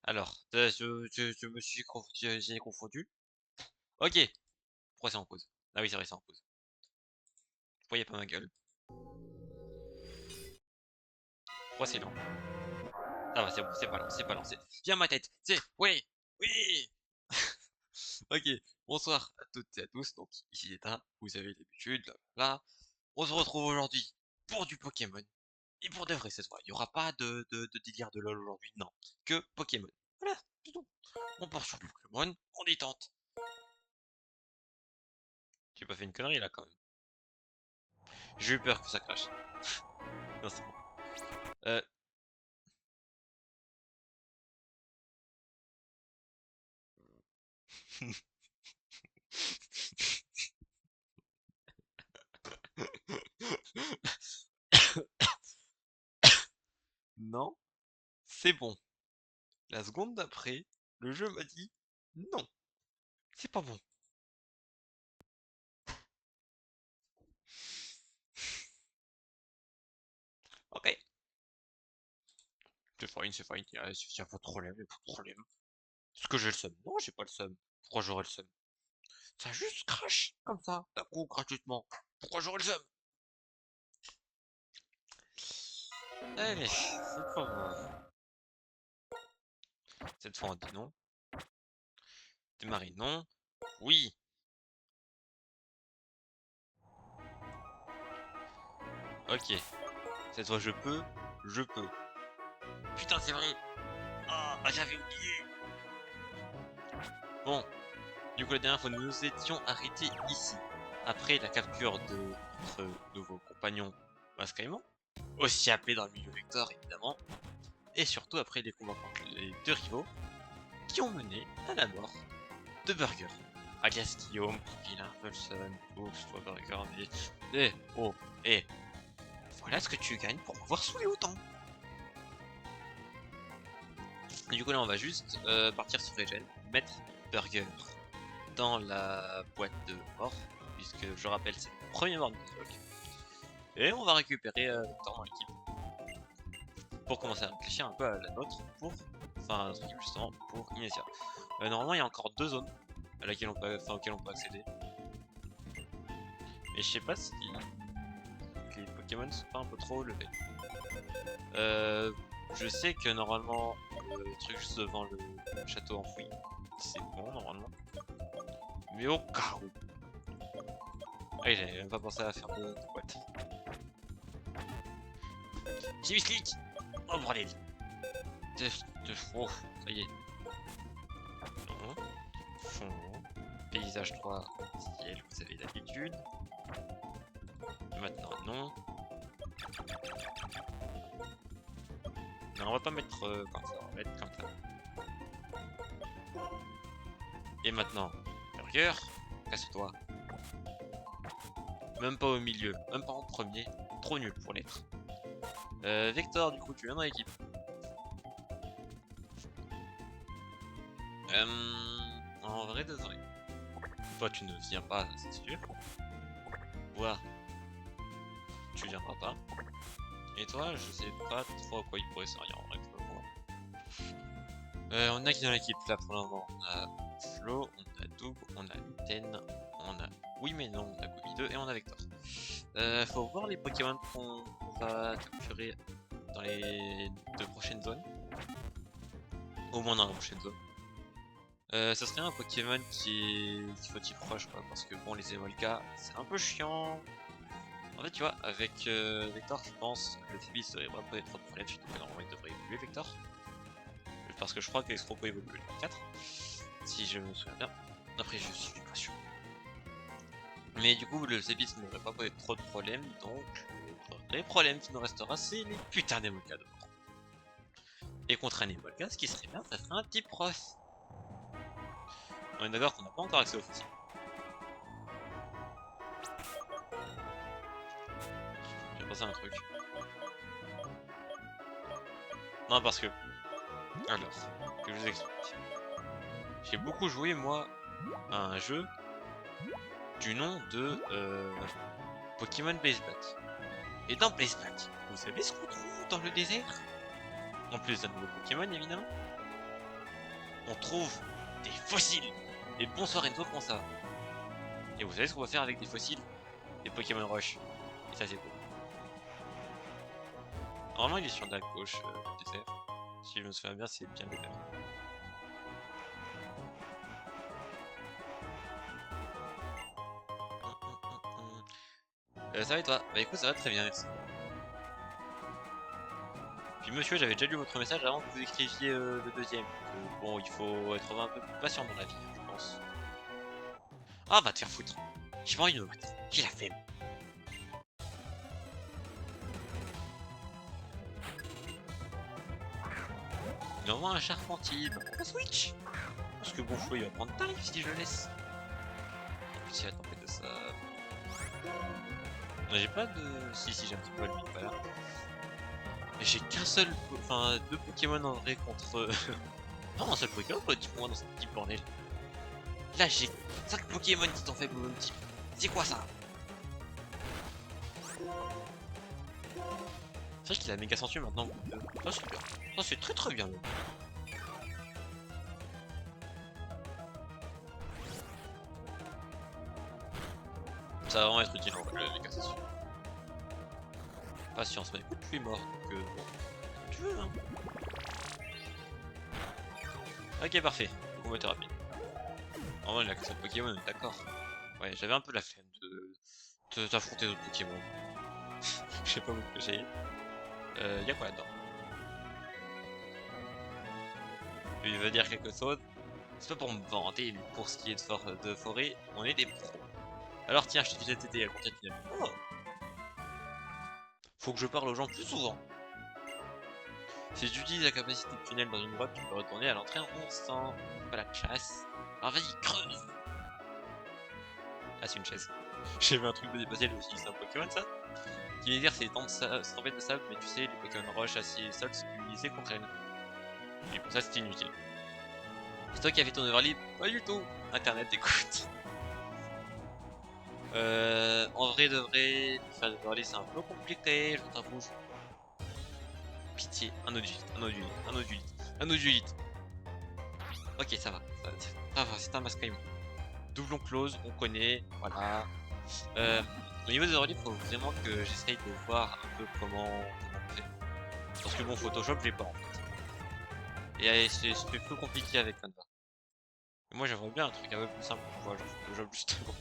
Alors, je me suis confondu, j'ai confondu. Ok, pourquoi c'est en pause? Ah oui, c'est vrai, c'est en pause. Pourquoi y a pas ma gueule? Pourquoi c'est lent? Ça va, c'est bon, c'est pas lent, c'est pas lent, c'est... Viens ma tête, c'est... Oui! Oui! Ok, bonsoir à toutes et à tous, donc ici Zeta, vous avez l'habitude, là. On se retrouve aujourd'hui pour du Pokémon. Et pour de vrai cette fois, il n'y aura pas de délire de LoL aujourd'hui, non. Que Pokémon. Voilà, c'est tout. On part sur du Pokémon, on y tente. J'ai pas fait une connerie là quand même. J'ai eu peur que ça crache. Non, c'est bon. Euh... non, c'est bon. La seconde d'après, le jeu m'a dit non, c'est pas bon. Ok. C'est fine, il y a pas de problème, il y a pas de problème. Est-ce que j'ai le seum? Non, j'ai pas le seum. Pourquoi j'aurais le seum? Ça juste crache, comme ça, d'un coup, gratuitement. Pourquoi j'aurais le seum? Allez, c'est pas grave. Cette fois on dit non. Démarrer non. Oui. Ok. Cette fois je peux. Je peux. Putain c'est vrai. Ah, j'avais oublié. Bon. Du coup la dernière fois nous nous étions arrêtés ici. Après la capture de notre nouveau compagnon Mascaïman. Aussi appelé dans le milieu Vector évidemment. Et surtout après les combats contre les deux rivaux. Qui ont mené à la mort de Burger. Alias Guillaume, Vilain, Wilson, Oops, toi Burger, mais... oh, voilà ce que tu gagnes pour m'avoir saoulé autant. Et du coup là on va juste partir sur Regen, mettre Burger dans la boîte de mort, puisque je rappelle c'est le premier mort de notre bloc. Et on va récupérer le temps dans l'équipe pour commencer à réfléchir un peu à la nôtre pour... Enfin, notre équipe justement pour Inesia. Normalement il y a encore deux zones à laquelle on peut, auxquelles on peut accéder. Et je sais pas si les Pokémon sont pas un peu trop levés. Je sais que normalement le truc juste devant le château enfoui, c'est bon normalement. Mais au cas où. Ah oui, j'avais même pas pensé à faire de boîte. J'ai eu Slick. Oh bordel. Oh, ça y est. Non. Fond. Paysage 3, ciel, vous avez l'habitude. Maintenant non. Non, on va pas mettre comme ça, on va mettre comme ça. Et maintenant, Burger, casse-toi. Même pas au milieu, même pas en premier. Trop nul pour l'être. Vector, du coup, tu viens dans l'équipe. En vrai, désolé. Toi, tu ne viens pas, c'est sûr. Toi, tu viendras pas. Et toi, je sais pas trop à quoi il pourrait servir en vrai. On a qui dans l'équipe là pour le moment? On a Flo, on a Doug, on a Ten, on a oui mais non, on a Gobi 2 et on a Vector. Faut voir les Pokémon qu'on va capturer dans les 2 prochaines zones. Au moins dans la prochaine zone. Ça serait un Pokémon qui faut type roche quoi, parce que bon les Emolga c'est un peu chiant. En fait tu vois, avec Vector je pense que le Tibis devrait pas poser trop de problèmes, surtout que normalement il devrait évoluer Vector. Parce que je crois que l'Escroco évolue le 24, si je me souviens bien. Après je suis pas sûr. Mais du coup le Zebis ne devrait pas poser trop de problèmes, donc le vrai problème qui nous restera c'est les putains d'Emolga de mort. Et contre un Emolga, ce qui serait bien, ça serait un type Ross. On est d'accord qu'on n'a pas encore accès au fossile. J'ai pensé à un truc. Non parce que... Alors, que je vous explique. J'ai beaucoup joué moi à un jeu du nom de Pokémon Blaze Black. Et dans Blaze Black, vous savez ce qu'on trouve dans le désert? En plus d'un nouveau Pokémon évidemment. On trouve des fossiles. Et bonsoir Enzo, comment ça va? Et vous savez ce qu'on va faire avec des fossiles? Des Pokémon Rush. Et ça c'est beau. Normalement il est sur la gauche du désert. Si je me souviens bien, c'est bien le même. Ça va et toi? Bah écoute, ça va très bien, merci. Puis monsieur, j'avais déjà lu votre message avant que vous écriviez le deuxième. Bon, il faut être un peu plus patient dans la vie, je pense. Ah, va te faire foutre. J'ai pas envie de me battre. J'ai la flemme. Il envoie un Charpentier. Bah, pourquoi Switch? Parce que bon, Flo, il va prendre tarif si je le laisse. Si la tempête de ça. J'ai pas de. Si, j'ai un petit peu lui, voilà. Mais j'ai qu'un seul. Enfin, 2 Pokémon en vrai contre. Non, un seul Pokémon pour le type moi dans ce petit bordel. Là, j'ai 5 Pokémon qui sont faibles au même type. C'est quoi ça? C'est vrai qu'il a méga sensu maintenant. Ça c'est bien. Ça c'est très très bien. Même. Ça va vraiment être utile en fait, le méga sensu. Patience, mais écoute, tu es mort donc bon, tu veux hein. Ok, parfait. On va être rapide. En vrai, il a que 7 Pokémon, d'accord. Ouais, j'avais un peu la flemme de t'affronter d'autres Pokémon. Je sais pas où que j'ai. Y'a quoi là-dedans? Il veut dire quelque chose. C'est pas pour me vanter, mais pour ce qui est de forêt, on est des pros. Alors tiens, je t'ai fait t'aider à compter tunnel. Oh, faut que je parle aux gens plus souvent. Si tu utilises la capacité de tunnel dans une grotte, tu peux retourner à l'entrée en instant. Pas la chasse. Alors vas-y, creuse! Ah, c'est une chaise. J'ai vu un truc de dépasser, lui aussi, c'est un Pokémon ça? Qui veut dire c'est des tempêtes de sable, mais tu sais, les Pokémon roche, acier et sol, c'est utilisé contre elles. Du coup, ça c'était inutile. C'est toi qui as fait ton overlay? Pas du tout! Internet, écoute. En vrai de vrai, faire des overlays c'est un peu compliqué, je t'avoue. Pitié, un odulite, un odulite, un odulite, un odulite. Ok, ça va, ça va, c'est un Masquerain. Doublon close, on connaît, voilà. Au niveau des overlays, faut vraiment que j'essaye de voir un peu comment on fait. Parce que bon, Photoshop, je l'ai pas en fait. Et c'est plus compliqué avec Canva. Moi, j'aimerais bien un truc un peu plus simple pour pouvoir jouer Photoshop justement.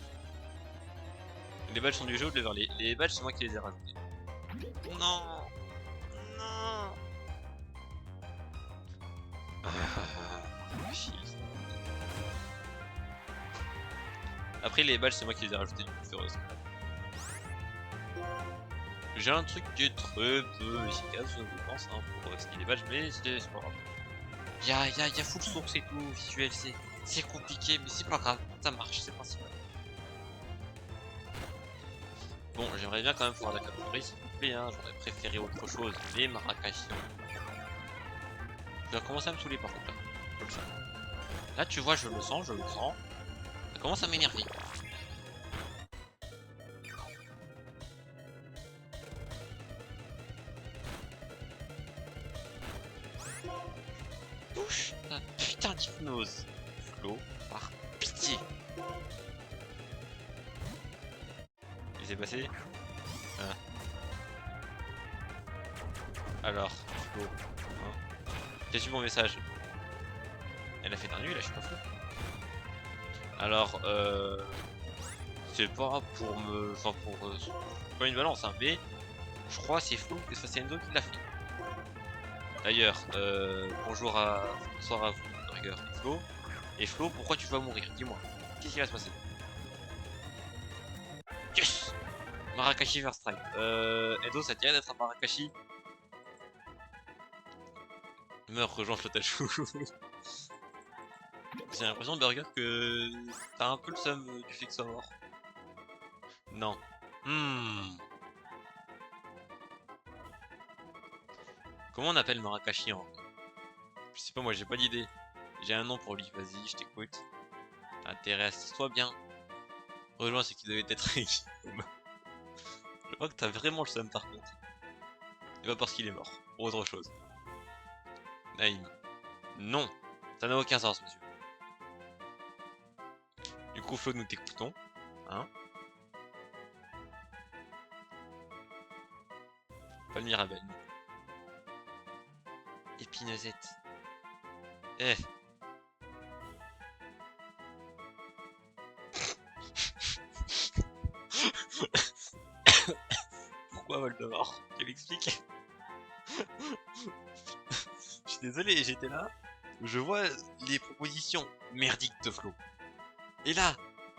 Les badges sont du jeu ou de l'overlay? Les badges, c'est moi qui les ai rajoutés. Non! Non! Après, les badges, c'est moi qui les ai rajoutés du coup, c'est heureuse. J'ai un truc qui est très peu efficace, je pense, hein, pour ce qui est des badges, mais c'est pas grave. y a full source et tout, visuel, c'est compliqué, mais c'est pas grave, ça marche, c'est principal. Bon, j'aimerais bien quand même pouvoir la capturer, s'il vous plaît, hein, j'aurais préféré autre chose, mais Marrakech, ça commence à me saouler par contre, là, je le sens. Là, tu vois, je le sens, ça commence à m'énerver. Touche ta putain d'hypnose, Flo, par pitié. Il s'est passé Alors, Flo, hein, t'as su mon message? Elle a fait d'un nul, là, je suis pas fou. Alors, c'est pas pour me... Enfin, pour... pas une balance, hein, mais... Je crois c'est Flo que ça c'est Enzo qui l'a fait. D'ailleurs, bonsoir à vous, Burger et Flo. Et Flo, pourquoi tu vas mourir? Dis-moi. Qu'est-ce qui va se passer? Yes! Marakashi first strike. Enzo, ça te dirait d'être un Marakashi? Meurs, rejoins Flotachou. J'ai l'impression, Burger, que t'as un peu le seum du fait que soit mort. Non. Comment on appelle Marakashi en... Je sais pas, moi j'ai pas d'idée. J'ai un nom pour lui, vas-y, je t'écoute. Intéresse-toi bien. Rejoins ce qui devait être Guillaume. Je crois que t'as vraiment le seum par contre. Et pas parce qu'il est mort, pour autre chose. Naïm. Non, ça n'a aucun sens, monsieur. Du coup, Flo, nous t'écoutons. Hein? Pas le Mirabel. Épinosette. Eh. Pourquoi Voldemort? Tu m'expliques? Je suis désolé, j'étais là. Je vois les propositions merdiques de Flo. Et là,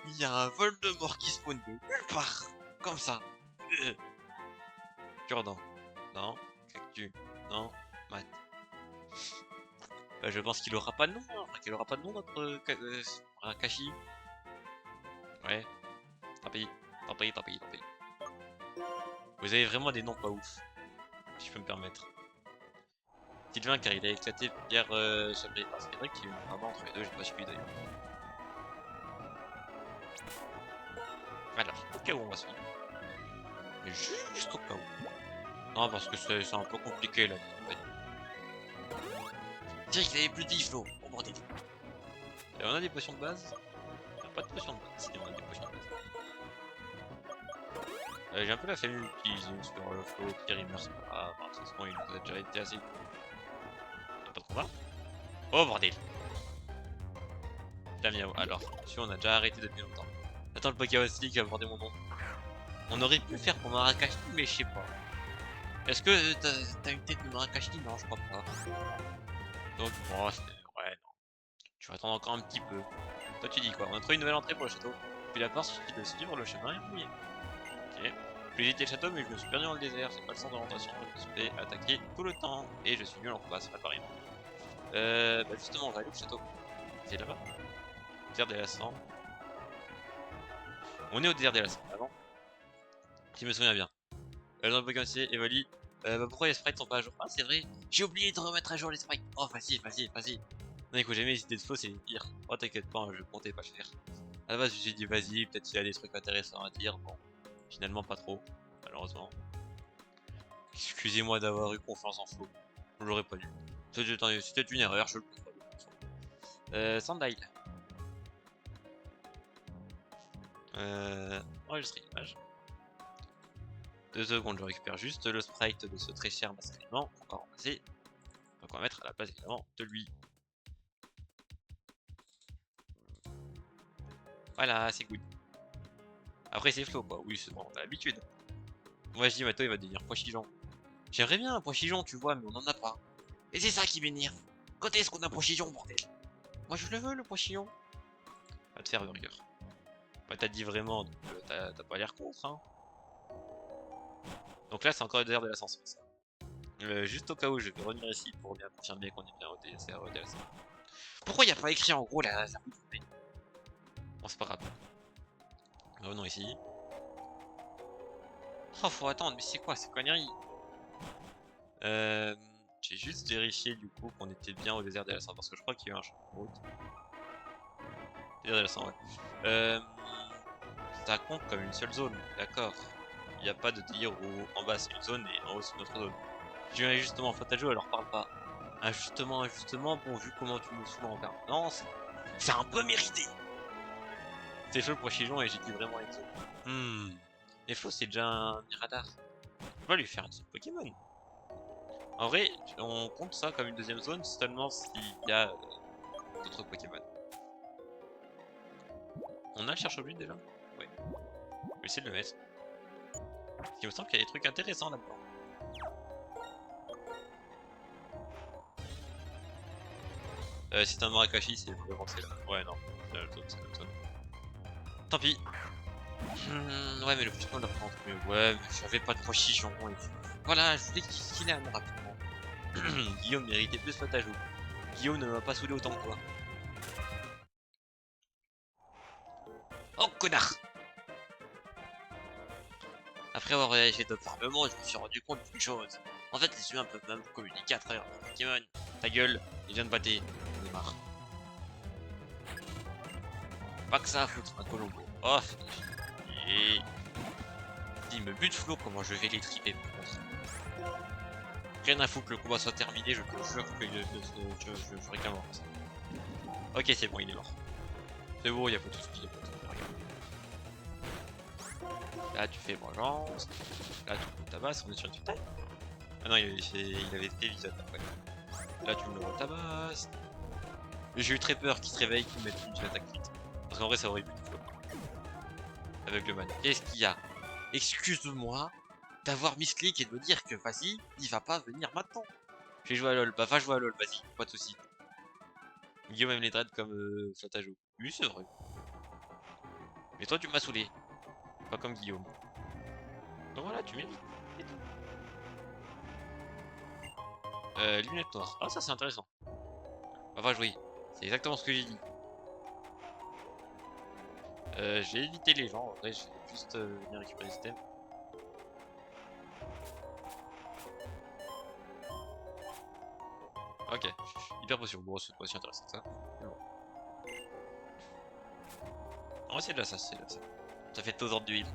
il y a un Voldemort qui spawn de nulle part. Comme ça. Cure-dent. Non. Cactus. Non. Mat. Je pense qu'il aura pas de nom, hein. Enfin, qu'il aura pas de nom notre Rakashi. Ouais. Tant pis. Tant pis, tant pis, tant pis. Vous avez vraiment des noms pas ouf. Si je peux me permettre. Sylvain car il a éclaté hier Chabri. Ah, c'est vrai qu'il y a eu un combat entre les deux, j'ai pas suivi d'ailleurs. Alors, au cas où on va suivre. Mais juste au cas où. Non, parce que c'est un peu compliqué là. Tiens, qu'il avait plus de vie, Flo. Oh bordel. Et on a des potions de base? On a pas de potions de base. Si, on a des potions de base. J'ai un peu la famille utiliser sur le Flo. Pierre, il meurt, c'est pas grave. De toute façon, il nous a déjà été assez. Y'a pas de combat? Oh bordel. Damien, alors, si on a déjà arrêté depuis longtemps. Attends, le Pokémon City qui va aborder mon nom. On aurait pu le faire pour Marakashi, mais je sais pas. Est-ce que t'as une tête de Marakashi? Non, je crois pas. Donc, bon, ouais, non. Tu vas attendre encore un petit peu. Toi, tu dis quoi? On a trouvé une nouvelle entrée pour le château. Puis la part suffit de suivre le chemin et fouiller. Ok. J'ai visité le château, mais je me suis perdu dans le désert. C'est pas le sens de l'orientation. Je me suis fait attaquer tout le temps. Et je suis nul en combat, c'est pas pareil. Bah justement, on va aller au château. C'est là-bas. Désert des Lassans. On est au désert des Lassans, avant. Si je me souviens bien. Dans le Pokémon C, Evoli. Bah pourquoi les sprites sont pas à jour? Ah, c'est vrai. J'ai oublié de remettre à jour les sprites. Oh, facile, facile, facile. Non, écoute, j'ai mes idées de faux, c'est les pires. Oh, t'inquiète pas, je comptais pas le faire. À la base, je me suis dit, vas-y, peut-être qu'il y a des trucs intéressants à dire. Bon, finalement, pas trop, malheureusement. Excusez-moi d'avoir eu confiance en Flo. Je l'aurais pas dû. C'était une erreur, je le comprends. Sandile. Enregistrer l'image. 2 secondes, je récupère juste le sprite de ce très cher masculin. On va remplacer. Donc on va mettre à la place évidemment de lui. Voilà, c'est good. Après c'est Flo quoi, oui c'est bon, on a l'habitude. Moi je dis Mato il va devenir Pochijon. J'aimerais bien un Pochijon tu vois, mais on en a pas. Et c'est ça qui m'énerve. Quand est-ce qu'on a Pochijon bordel? Moi je le veux le Pochijon. Va te faire burger. Bah t'as dit vraiment, donc t'as pas l'air contre hein. Donc là c'est encore le désert de l'ascension ça. Juste au cas où, je vais revenir ici pour bien confirmer qu'on est bien au DSR, au DLC. Pourquoi il n'y a pas écrit en gros la route? Bon, c'est pas grave. Revenons ici. Oh, faut attendre, mais c'est quoi ces conneries? J'ai juste vérifié du coup qu'on était bien au désert de la Sang parce que je crois qu'il y a eu un changement de route. Désert de la Sang, ouais. Ça compte comme une seule zone, d'accord. Il n'y a pas de délire où en bas c'est une zone et en haut c'est une autre zone. J'ai un ajustement en Fatajo, alors parle pas. Ajustement, bon vu comment tu me saoules en permanence, c'est un peu mérité. C'est chaud pour Chijon et j'ai dit vraiment Exo. Et Flo c'est déjà un Miradar. On va lui faire un seul Pokémon. En vrai, on compte ça comme une deuxième zone seulement s'il y a d'autres Pokémon. On a le cherche obus déjà? Ouais. Je vais essayer de le mettre. Parce qu'il me semble qu'il y a des trucs intéressants là-dedans. C'est un Marakashi, c'est vraiment c'est là. Ouais, non, c'est la zone, c'est la zone. Tant pis. Ouais, mais le plus on le prend mieux. Ouais, mais j'avais pas trop chichon. Et... Voilà, je voulais qu'il ait un rapidement. Guillaume méritait plus votre ajout. Guillaume ne m'a pas saoulé autant que toi. Oh, connard! Après avoir réagi d'observement, je me suis rendu compte d'une chose. En fait, les humains peuvent même communiquer à travers leur Pokémon. Ta gueule, il vient de battre. J'en ai marre. Pas que ça à foutre, un Colombo. Oh, et... S'il me bute Flo, comment je vais les triper par contre. Rien à foutre que le combat soit terminé, je te jure que je ferai qu'un mort. Ok, c'est bon, il est mort. C'est bon, il y a pas de soucis, Là, tu fais vengeance. Là, tu me tabasses, on est sur une taille. Ah non, il avait fait visage après. Là, tu me le retabasses. J'ai eu très peur qu'il se réveille, qu'il mette une attaque vite. Parce qu'en vrai, ça aurait pu tout avec le man. Qu'est-ce qu'il y a? Excuse-moi d'avoir misclick et de me dire que vas-y, il va pas venir maintenant. Je vais jouer à LoL. Bah, va jouer à LoL, vas-y, pas de soucis. Guillaume aime les dreads comme Flatajou. Oui, c'est vrai. Mais toi, tu m'as saoulé. Pas comme Guillaume. Donc voilà, tu mérites. Lunettes noires. Ah, ça, c'est intéressant. Bah, va jouer. C'est exactement ce que j'ai dit. J'ai évité les gens. En vrai, je vais juste venir récupérer le système. Ok, hyper potion. Bon, c'est pas si intéressant que ça. Bon. En vrai, c'est déjà ça, c'est déjà ça. Ça fait aux ordres du heal.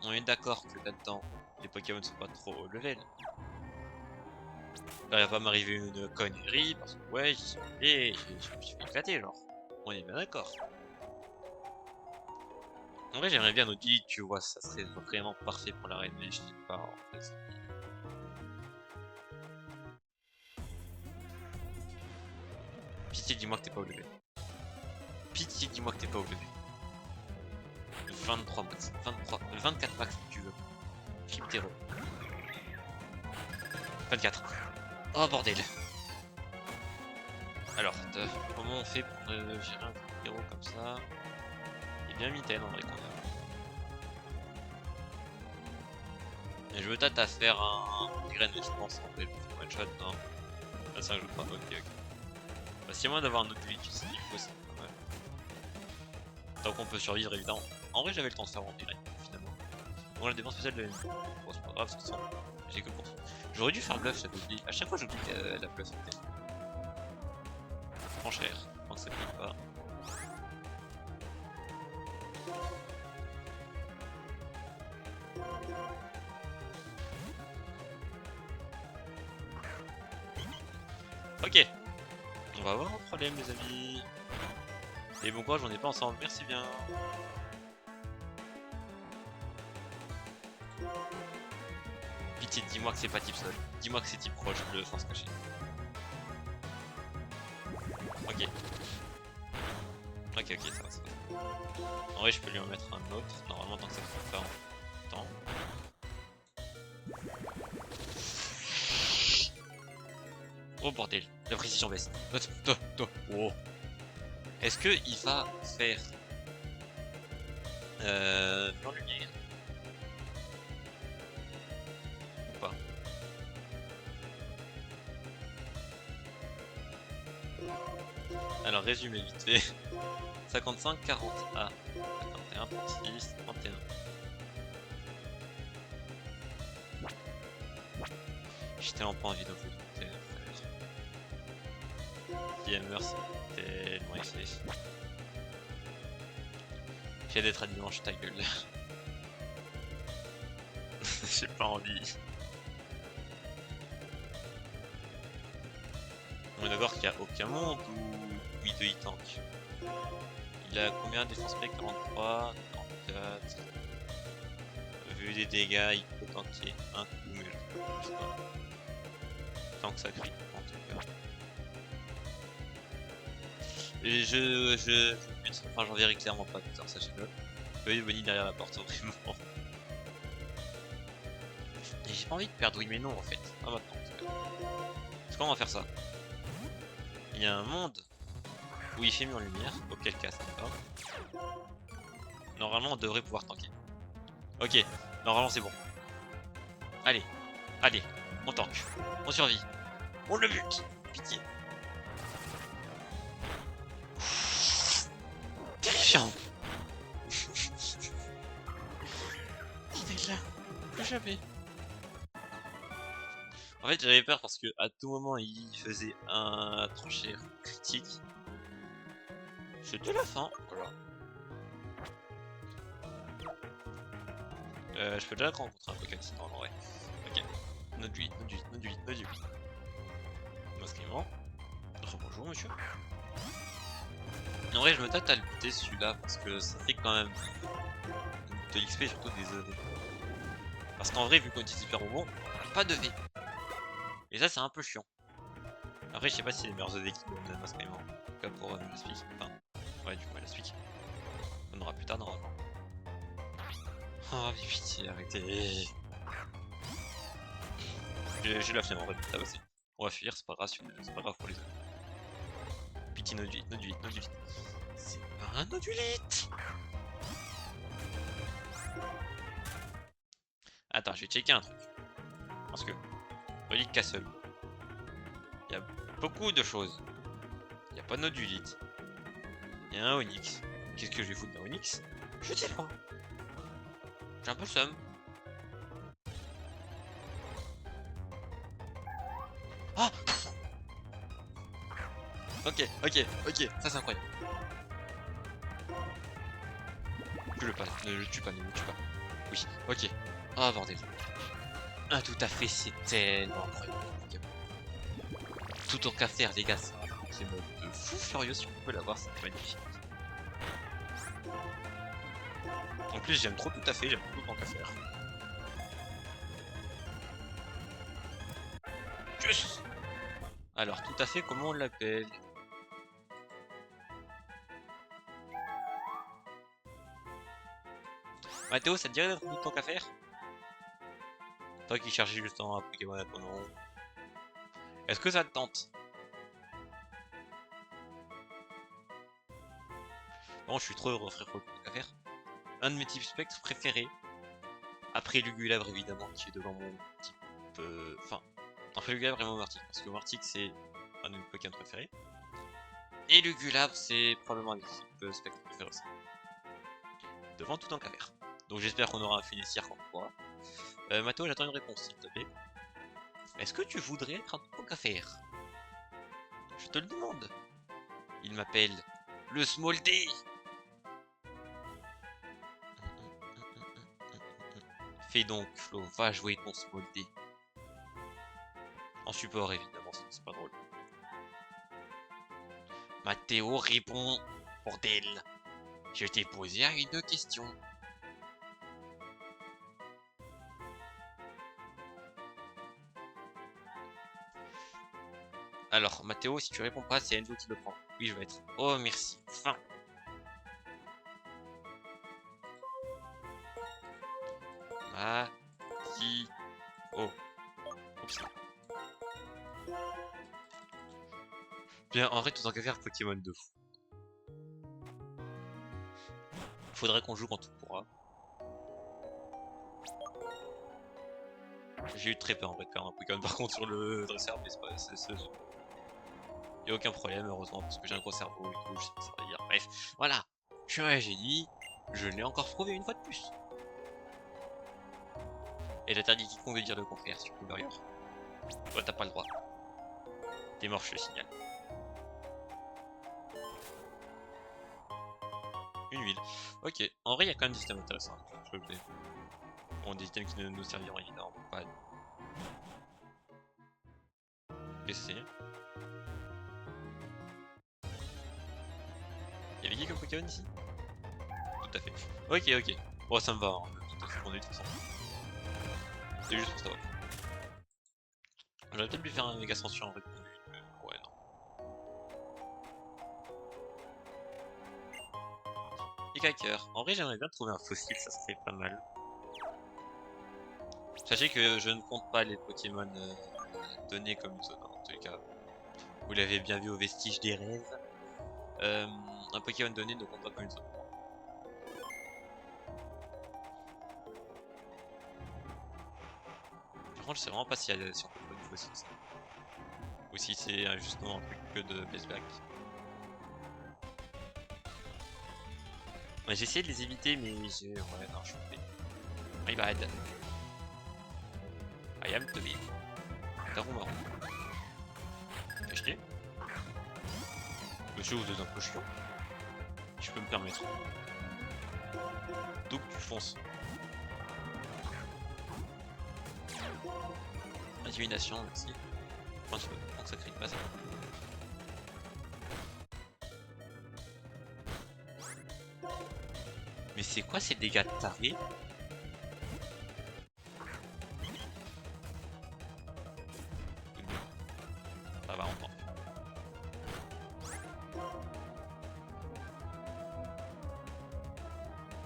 On est d'accord que là-dedans, les Pokémon sont pas trop haut level. Là, il va pas m'arriver une connerie parce que, ouais, je me suis fait éclater, genre. On est bien d'accord. En vrai, j'aimerais bien notre guide, tu vois, ça serait vraiment parfait pour l'arène, mais je sais pas en fait. Pitié, dis-moi que t'es pas au level. Pitié, dis-moi que t'es pas au level. 23 max, 23, 24 max si tu veux. Cryptero. 24. Oh bordel. Alors, comment on fait pour gérer un Cryptero comme ça? Il est bien mitaine en vrai qu'on a. Et je me tâte à faire un graine, je pense, en fait, one shot, non. Là, ça ajoute pas, ok, ok. Bah, s'il y a moyen d'avoir un autre glitch ici, du coup, c'est pas mal. Tant qu'on peut survivre, évidemment. En vrai, j'avais le temps de faire en direct, finalement. Bon, la défense spéciale de l'ennemi. Bon, c'est pas grave, c'est ça. J'ai que pour ça. J'aurais dû faire bluff, j'avais oublié. À chaque fois, j'oublie la bluff. Ça prend cher, tant que ça paye pas. Ok. On va avoir un problème, les amis. Et bon courage, on n'est pas ensemble. Merci bien. Pitié, dis-moi que c'est pas type sol. Dis-moi que c'est type proche de force cachée. Ok. Ok, ok, ça va, ça va. En vrai, je peux lui en mettre un autre. Normalement, tant que ça fait pas en temps. Oh bordel, la précision baisse. Oh. Est-ce que il va faire en lumière ou pas? Alors résumé vite fait. 55, 40. Ah. 51, 36, 31. J'ai tellement pas envie d'ouvrir mon frère. Gamer, c'est tellement essayé. J'ai d'être à dimanche, ta gueule. J'ai pas envie. On est d'accord qu'il n'y a aucun monde où il de tank. Il a combien de défense spec? 43, 44. Vu des dégâts, il peut tanker un coup, mais je sais pas. Tant que ça crie, en tout cas. Et enfin j'enverrai clairement pas Victor, sachez-le. Veuillez venir derrière la porte, vraiment. Et j'ai pas envie de perdre oui mais non en fait. Pas maintenant en tout cas. Parce qu'on va faire ça. Il y a un monde où il fait mieux en lumière, auquel cas ça va. Normalement on devrait pouvoir tanker. Ok, normalement c'est bon. Allez, allez, on tank, on survit, on le bute, pitié. Terrifiant. Il est là, plus jamais. En fait j'avais peur parce que à tout moment il faisait un tranché critique. C'était la fin, voilà. Je peux déjà rencontrer un Pokémon sinon en vrai. Ok. Note 8, note 8, note 8, note 8. Masquement. Bonjour monsieur. En vrai je me tâte à le buter celui-là parce que ça fait quand même de l'XP surtout des EV. Parce qu'en vrai vu qu'on utilise hyper robot, pas de V. Et ça c'est un peu chiant. Après je sais pas si les meilleurs EV qui donnent masquement. En tout cas pour Malaspic. Enfin, ouais du coup Malaspic. On aura plus tard normalement. Oh mais pitié, arrêtez. J'ai la flemme en vrai de tabasser. On va fuir, c'est pas grave pour les autres. Pitié nodulite, nodulite, nodulite. C'est pas un nodulite. Attends, je vais checker un truc. Parce que, Relic Castle, il y a beaucoup de choses. Il n'y a pas de nodulite. Il y a un Onyx. Qu'est-ce que je vais foutre dans Onyx? Je sais pas. J'ai un peu le seum. Ah! Ok, ok, ok, ça c'est incroyable. Je le passe, ne le tue pas, ne le tue pas. Oui, ok. Ah bordel. Ah tout à fait, c'est tellement incroyable. Tout en qu'à faire les gars, c'est mode de fou furieux si on peut l'avoir, c'est magnifique. En plus j'aime trop tout à fait, j'aime tout tant qu'à faire. Yes. Alors tout à fait, comment on l'appelle? Mathéo, ça te dirait d'être tout tant qu'à faire? Toi qui cherchais justement un Pokémon à ton nom. Est-ce que ça te tente? Bon, je suis trop heureux frère, tant qu'à faire. Un de mes types spectres préférés. Après Lugulabre évidemment, qui est devant mon type... Enfin, après Lugulabre et mon Martic, parce que Martic c'est un de mes Pokémon préférés. Et Lugulabre c'est probablement un des types spectres préférés aussi. Devant tout en qu'à faire. Donc j'espère qu'on aura un Finessir quand on pourra. Mathéo, j'attends une réponse s'il te plaît. Est-ce que tu voudrais être un tant qu'à faire? Je te le demande. Il m'appelle le Small D. Fais donc, Flo, va jouer ton Small D. En support évidemment, sinon c'est pas drôle. Mathéo répond, bordel. Je t'ai posé une question. Alors, Mathéo, si tu réponds pas, c'est Enzo qui le prend. Oui, je vais être. Oh, merci. Fin. Oh. Oups. Bien, en vrai, tout en qu'à faire Pokémon de fou. Faudrait qu'on joue quand on pourra. J'ai eu très peur en vrai de perdre un Pokémon par contre sur le dresseur, mais c'est pas. Y a aucun problème, heureusement, parce que j'ai un gros cerveau et tout, je sais pas ça va dire. Bref, voilà, je suis un génie, je l'ai encore prouvé une fois de plus. Et j'interdis quiconque de dire le contraire, si tu peux d'ailleurs. Toi, t'as pas le droit. T'es mort, je te signale. Une huile. Ok, en vrai, il y a quand même des systèmes intéressants. Je le fais. Bon, des items qui ne nous serviront évidemment pas. Qu'est-ce que c'est? Y'avait qui comme Pokémon ici? Tout à fait. Ok, ok. Bon, ça me va, hein. Tout à fait mon de toute façon. C'est juste pour savoir. J'aurais peut-être dû faire un méga ascension en fait. Ouais, non. Hickhacker. En vrai, j'aimerais bien trouver un fossile, ça serait pas mal. Sachez que je ne compte pas les Pokémon donnés comme une zone, hein, en tous les cas. Vous l'avez bien vu au vestige des rêves. Un Pokémon donné ne compte pas comme une zone. Par contre, je sais vraiment pas si on peut trouver du fossile. Ça. Ou si c'est justement un truc que de Baseback. Ouais, j'ai essayé de les éviter, mais j'ai. Ouais, non, je suis tombé. My bad. I am tombé. Taron marron. T'as acheté? Monsieur, vous êtes un peu chiant. Je peux me permettre. Donc tu fonces. Intimidation, merci. Tant que ça crie pas ça. Mais c'est quoi ces dégâts de taré? Ça va, on tente.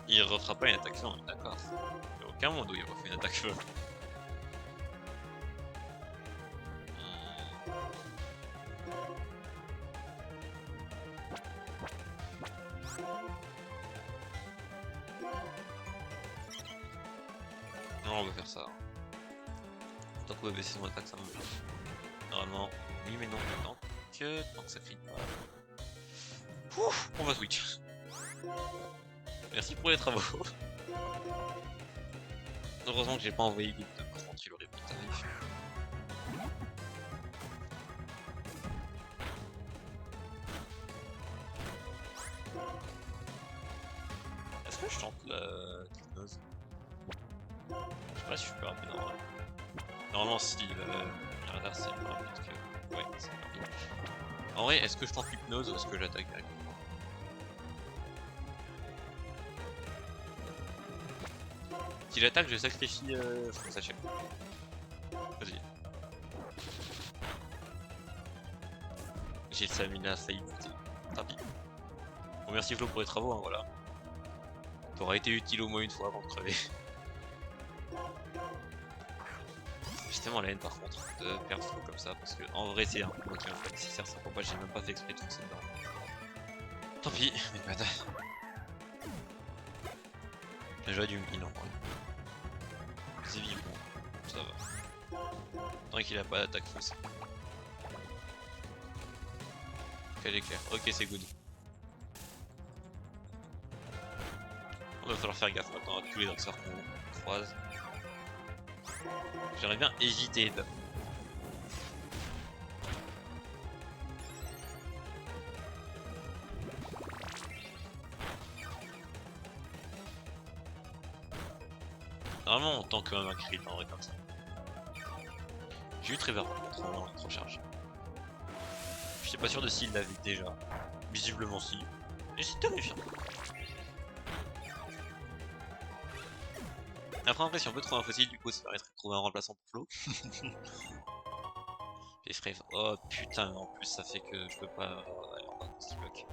Il refera pas une attaque feu, on est d'accord. Il n'y a aucun monde où il refait une attaque feu. Non, on va faire ça. Tant qu'on va baisser son attaque, ça me va. Normalement, oui, mais non, tant que ça crie pas. Ouf, on va switch. Merci pour les travaux. Heureusement que j'ai pas envoyé vite, par contre il aurait pris tarif. Est-ce que je tente la hypnose? Je sais pas si je peux rapide en vrai. Normalement si l'inverse c'est plus rapide que. Ouais, c'est rapide. En vrai, est-ce que je tente l'hypnose ou est-ce que j'attaque directement? Si j'attaque, je sacrifie Sachet. Vas-y. J'ai le Samina failli buter. Tant pis. Bon, merci Flo pour les travaux, hein, voilà. T'auras été utile au moins une fois avant de crever. J'ai tellement la haine par contre de perdre Flo comme ça, parce que en vrai c'est un combat qui est même pas nécessaire, c'est un combat j'ai même pas fait exprès de foncer dedans. Tant pis, mais pas j'aurais dû me heal en vrai. C'est vivant, ça va. Tant qu'il a pas d'attaque fausse. Quel éclair, ok c'est good. On va falloir faire gaffe maintenant à tous les danseurs qu'on croise. J'aurais bien évité de... Normalement on tente quand même un crit en vrai comme ça. J'ai eu Trevor par contre en recharge. J'étais pas sûr de s'il l'avait déjà. Visiblement si. Et c'est terrifiant. Après en vrai si on peut trouver un fossile du coup ça permettrait de trouver un remplaçant pour Flo. Et Frave, oh putain en plus ça fait que je peux pas aller en bas de ce bloc.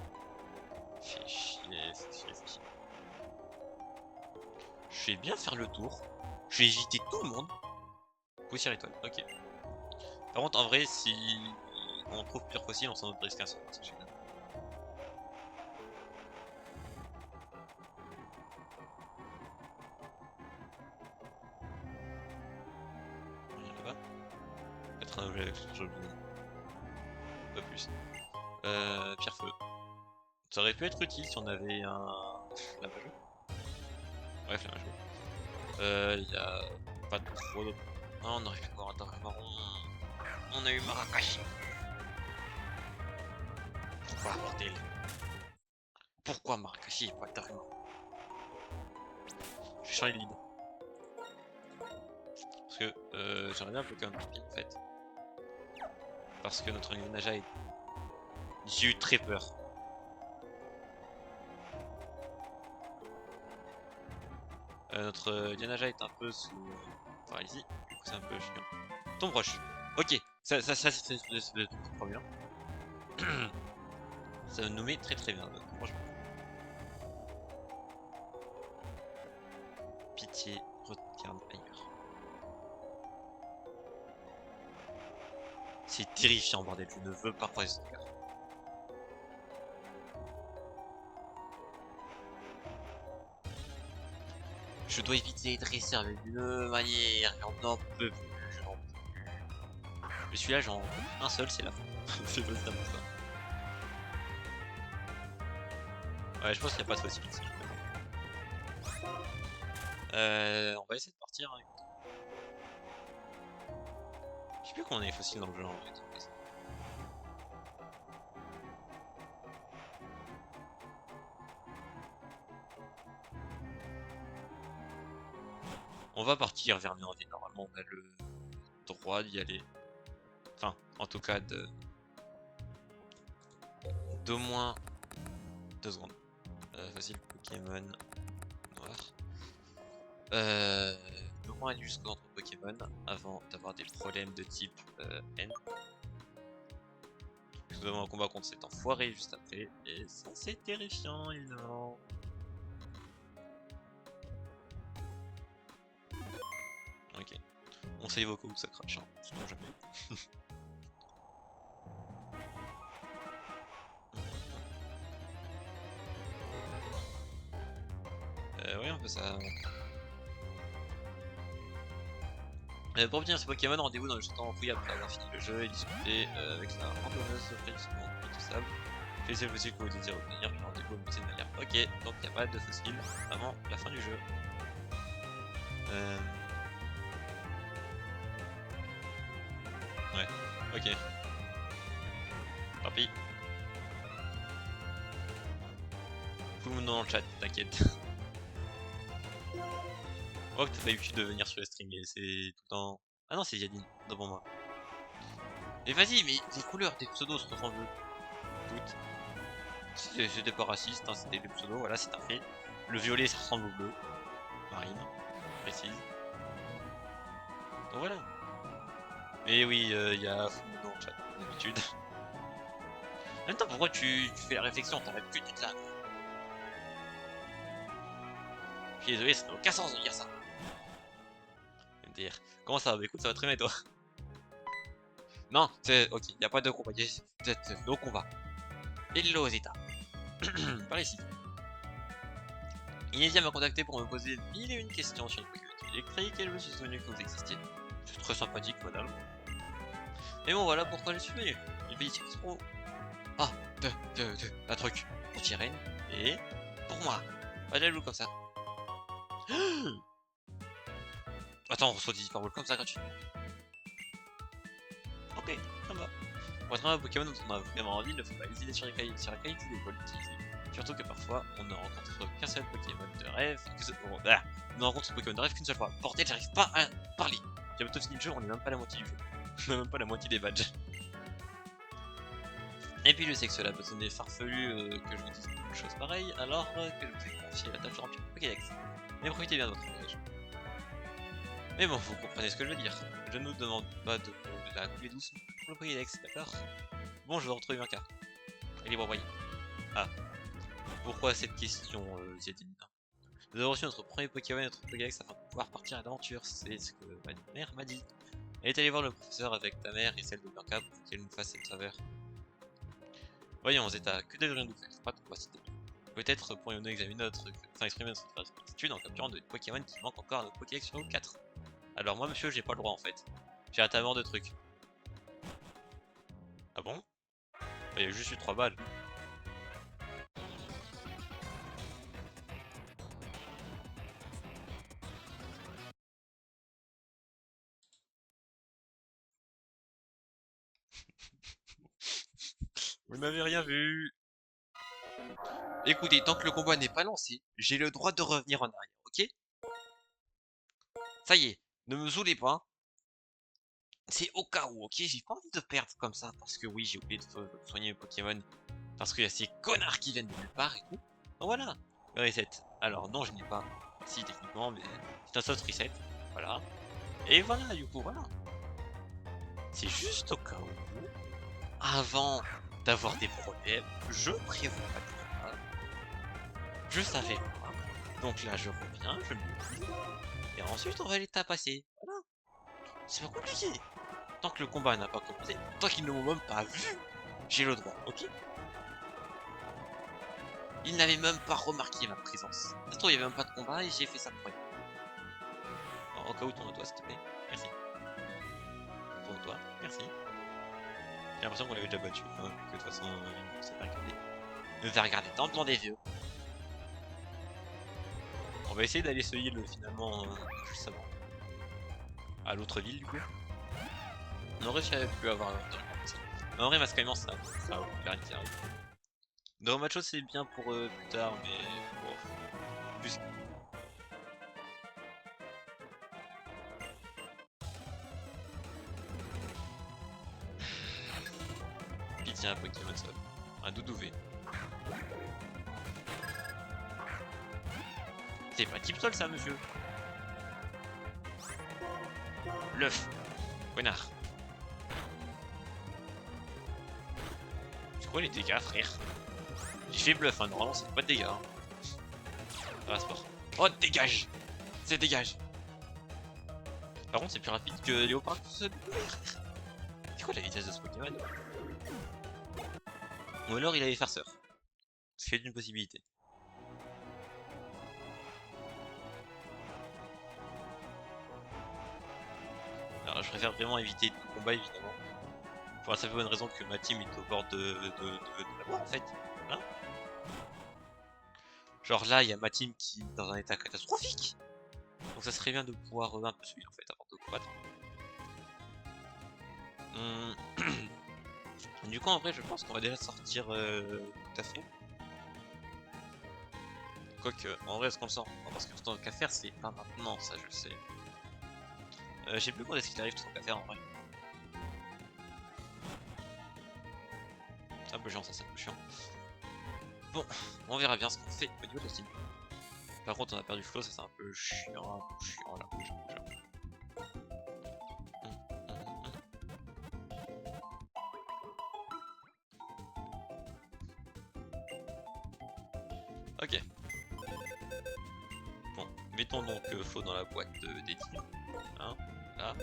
Fait chier, c'est chier, c'est chier. Je vais bien faire le tour. Je vais éviter tout le monde. Poussière étoile, ok. Par contre en vrai si on trouve plusieurs fossiles on s'en autorise qu'un seul, c'est génial. Là-bas. Peut-être un objet avec ce que j'ai oublié. Pas plus. Pierre-feu. Ça aurait pu être utile si on avait un flammageux. Ouais, flammageux. Il y a pas trop d'autres. Ah, on aurait pu avoir un Dark Marron. On a eu Marakashi. Pourquoi, bordel? Pourquoi Marakashi et pas Dark Marron? Je vais changer de lead. Parce que j'aimerais bien un peu comme Pipi en fait. Parce que notre Naja est. J'ai eu très peur. Notre Dianaja est un peu sous paralysie, du coup c'est un peu chiant. Tombe roche. Ok, ça c'est trop bien. Ça nous met très bien, franchement. Pitié, regarde ailleurs. C'est terrifiant bordel, je ne veux pas croiser ce truc-là. Je dois éviter les dresseurs avec une manière, j'en peux plus, j'en peux plus. Je suis là, j'en un seul, c'est la fin. C'est pas ça pour ça. Ouais, je pense qu'il n'y a pas de fossile ici. On va essayer de partir. Hein, je sais plus comment on a les fossiles dans le jeu en fait. On va partir vers Néanville, normalement on a le droit d'y aller. Enfin, en tout cas d'au moins 2 secondes. Facile Pokémon noir. D'au moins aller jusqu'au centre Pokémon avant d'avoir des problèmes de type N. Nous avons un combat contre cet enfoiré juste après, et ça c'est terrifiant évidemment. Ok. On sait évoquer où ça crache, hein, sinon jamais. Oui, un peu ça. Pour obtenir ce Pokémon, rendez-vous dans le château enfoui après avoir fini le jeu et discuter avec la randonneuse de Félixmont et tout ça. Choisissez le fossile que vous désirez obtenir, puis rendez-vous au musée de manière. Ok, donc il n'y a pas de fossile avant la fin du jeu. Ouais, ok. Tant pis. Tout le monde dans le chat, t'inquiète. Oh, que t'as l'habitude de venir sur les streams et c'est tout le temps. Ah non, c'est Yadine, devant moi. Mais vas-y, mais les couleurs des pseudos se ressemblent toutes. C'était pas raciste, hein, c'était des pseudos, voilà, c'est un fait. Le violet ça ressemble au bleu. Marine, précise. Donc voilà. Et oui, y a Fumu dans le chat, d'habitude. En même temps, pourquoi tu fais la réflexion? T'arrêtes plus de là. Je suis désolé, ça n'a aucun sens de dire ça. MDR. Comment ça va? Bah écoute, ça va très bien toi. Non, c'est ok, y a pas de combat, c'est nos combats. Hello Zeta. Par ici. Inésia m'a contacté pour me poser 1001 questions sur une Pokémon électrique et je me suis souvenu que vous existiez. C'est très sympathique, madame. Mais bon, voilà pourquoi je suis venu. Une petite trop. Ah, un truc pour Tyrène et pour moi. Pas de loup comme ça. Attends, on reçoit des hyperballs comme ça gratuit. Ok, ça va. Pour être un Pokémon dont on a vraiment envie, il ne faut pas hésiter sur la qualité des balles utilisées. Surtout que parfois, on ne rencontre qu'un seul Pokémon de rêve. On ne rencontre ce Pokémon de rêve qu'une seule fois. Bordel, j'arrive pas à parler. J'ai bientôt fini le jeu, on est même pas à la moitié du jeu. On a même pas la moitié des badges. Et puis je sais que cela peut sonner farfelu que je vous dise une chose pareille, alors que je vous ai confié la tâche de remplir le Pokédex. Mais profitez bien de votre voyage. Mais bon, vous comprenez ce que je veux dire. Je ne vous demande pas de la couler doucement pour le Pokédex, d'accord? Bon, je vais retrouver ma carte. Elle est envoyée. Ah. Pourquoi cette question, Ziadine? Nous avons reçu notre premier Pokémon et notre Pokédex afin de pouvoir partir à l'aventure, c'est ce que ma mère m'a dit. Elle est allée voir le professeur avec ta mère et celle de Bianca pour qu'elle nous fasse cette faveur. Voyons, Zeta, que devrions-nous faire? Pas trop citer. Peut-être pourrions-nous examiner exprimer notre gratitude en capturant des Pokémon qui manquent encore à notre Pokédex sur 4. Alors moi, monsieur, j'ai pas le droit en fait. J'ai un tas mort de trucs. Ah bon? Il y a juste eu 3 balles. Vous n'avez rien vu. Écoutez, tant que le combat n'est pas lancé, j'ai le droit de revenir en arrière, ok? Ça y est, ne me saoulez pas. C'est au cas où, ok? J'ai pas envie de perdre comme ça, parce que oui, j'ai oublié de soigner mes Pokémon. Parce qu'il y a ces connards qui viennent de nulle part et tout. Donc voilà, reset. Alors non, je n'ai pas. Si, techniquement, mais c'est un soft reset. Voilà. Et voilà, du coup, voilà. C'est juste au cas où, avant d'avoir des problèmes, je prévois pas de je savais pas. Donc là, je reviens, je me dis. Et ensuite, on va l'étape passer. Voilà. C'est pas compliqué. Tant que le combat n'a pas commencé, tant qu'ils ne m'ont même pas vu, j'ai le droit, ok? Ils n'avaient même pas remarqué ma présence. Ça se trouve, il n'y avait même pas de combat et j'ai fait ça pour rien. Alors, au cas où, tourne-toi, s'il te plaît. Merci. Tourne-toi, merci. J'ai l'impression qu'on l'avait déjà battu, hein, que de toute façon, on s'est pas regardé. Il nous a regardé dans des vieux. On va essayer d'aller se heal finalement juste avant. À l'autre ville, du coup. On aurait pu avoir en vrai, Mascaïman, ça va faire une carrière. Dans Macho, c'est bien pour plus tard, mais bon, plus. Pitié, un Pokémon Sol. Un Doudouvé. C'est pas type sol ça, monsieur. L'œuf. Connard. C'est quoi les dégâts, frère? J'ai fait bluff, hein. Normalement, c'est pas de dégâts. Hein. Ah, sport. Oh, dégage! C'est dégage! Par contre, c'est plus rapide que Léopard tout seul. C'est quoi la vitesse de ce Pokémon? Ou alors il avait farceur. C'est une possibilité. Alors je préfère vraiment éviter le combat évidemment. Pour la simple bonne raison que ma team est au bord de la mort en fait. Voilà. Genre là il y a ma team qui est dans un état catastrophique. Donc ça serait bien de pouvoir un peu suivre en fait avant de combattre. Du coup en vrai je pense qu'on va déjà sortir tout à fait. Quoique en vrai est-ce qu'on le sort? Parce que tout en qu'à faire c'est pas maintenant, ça je le sais. Je sais plus quand est-ce qu'il arrive tout en qu'à faire en vrai. C'est un peu chiant ça, c'est un peu chiant. Bon, on verra bien ce qu'on fait au niveau de la team. Par contre on a perdu Flo, ça c'est un peu chiant, là. Ok. Bon, mettons donc Flo dans la boîte dédiée. Hein, là.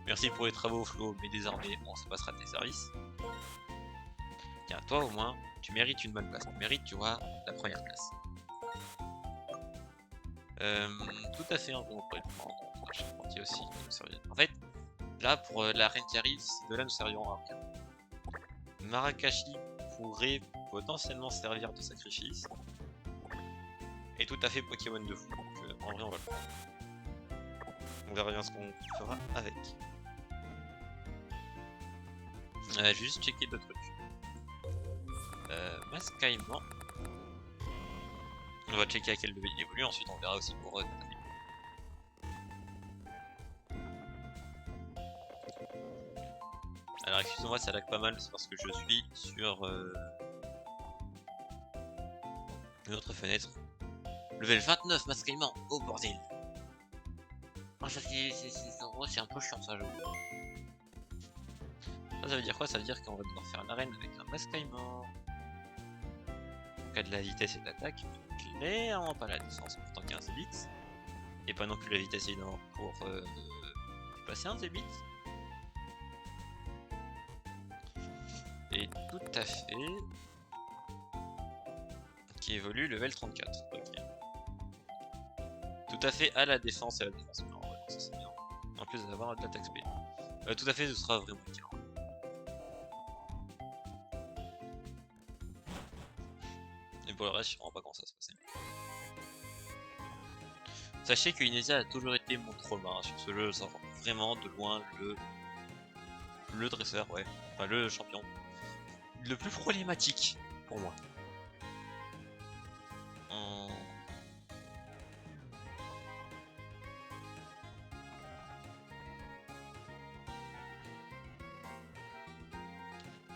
Merci pour les travaux Flo, mais désormais on se passera tes services. Tiens, toi au moins, tu mérites une bonne place. Tu mérites, tu vois, la première place. Tout à fait, on pourrait le prendre. Charpentier aussi, en fait, là pour la reine qui arrive, ces deux-là nous serviront à rien. Marakashi pourrait potentiellement servir de sacrifice. Et tout à fait Pokémon de fou, donc en vrai on va le prendre. On verra bien ce qu'on fera avec. Juste checker d'autres trucs. Mascaïman. On va checker à quel level il évolue, ensuite on verra aussi pour Alors excusez-moi, ça lag pas mal, c'est parce que je suis sur une autre fenêtre. Level 29, Mascaïman, oh bordel. Ah ça c'est un peu chiant ça, je vois. Ça veut dire quoi? Ça veut dire qu'on va devoir faire une arène avec un Mascaïman. En cas de la vitesse et de l'attaque, clairement pas la défense pourtant 15 bits. Et pas non plus la vitesse évidemment pour passer un bits. Et tout à fait qui évolue level 34. Ok. Tout à fait à la défense et à la défense. Non, ouais, ça c'est bien. En plus d'avoir de l'attaque speed. Tout à fait, ce sera vraiment bien. Mais pour le reste, je sais vraiment pas comment ça se passait. Sachez que Inésia a toujours été mon trauma hein, sur ce jeu, ça rend vraiment de loin le dresseur, ouais, enfin le champion, le plus problématique pour moi.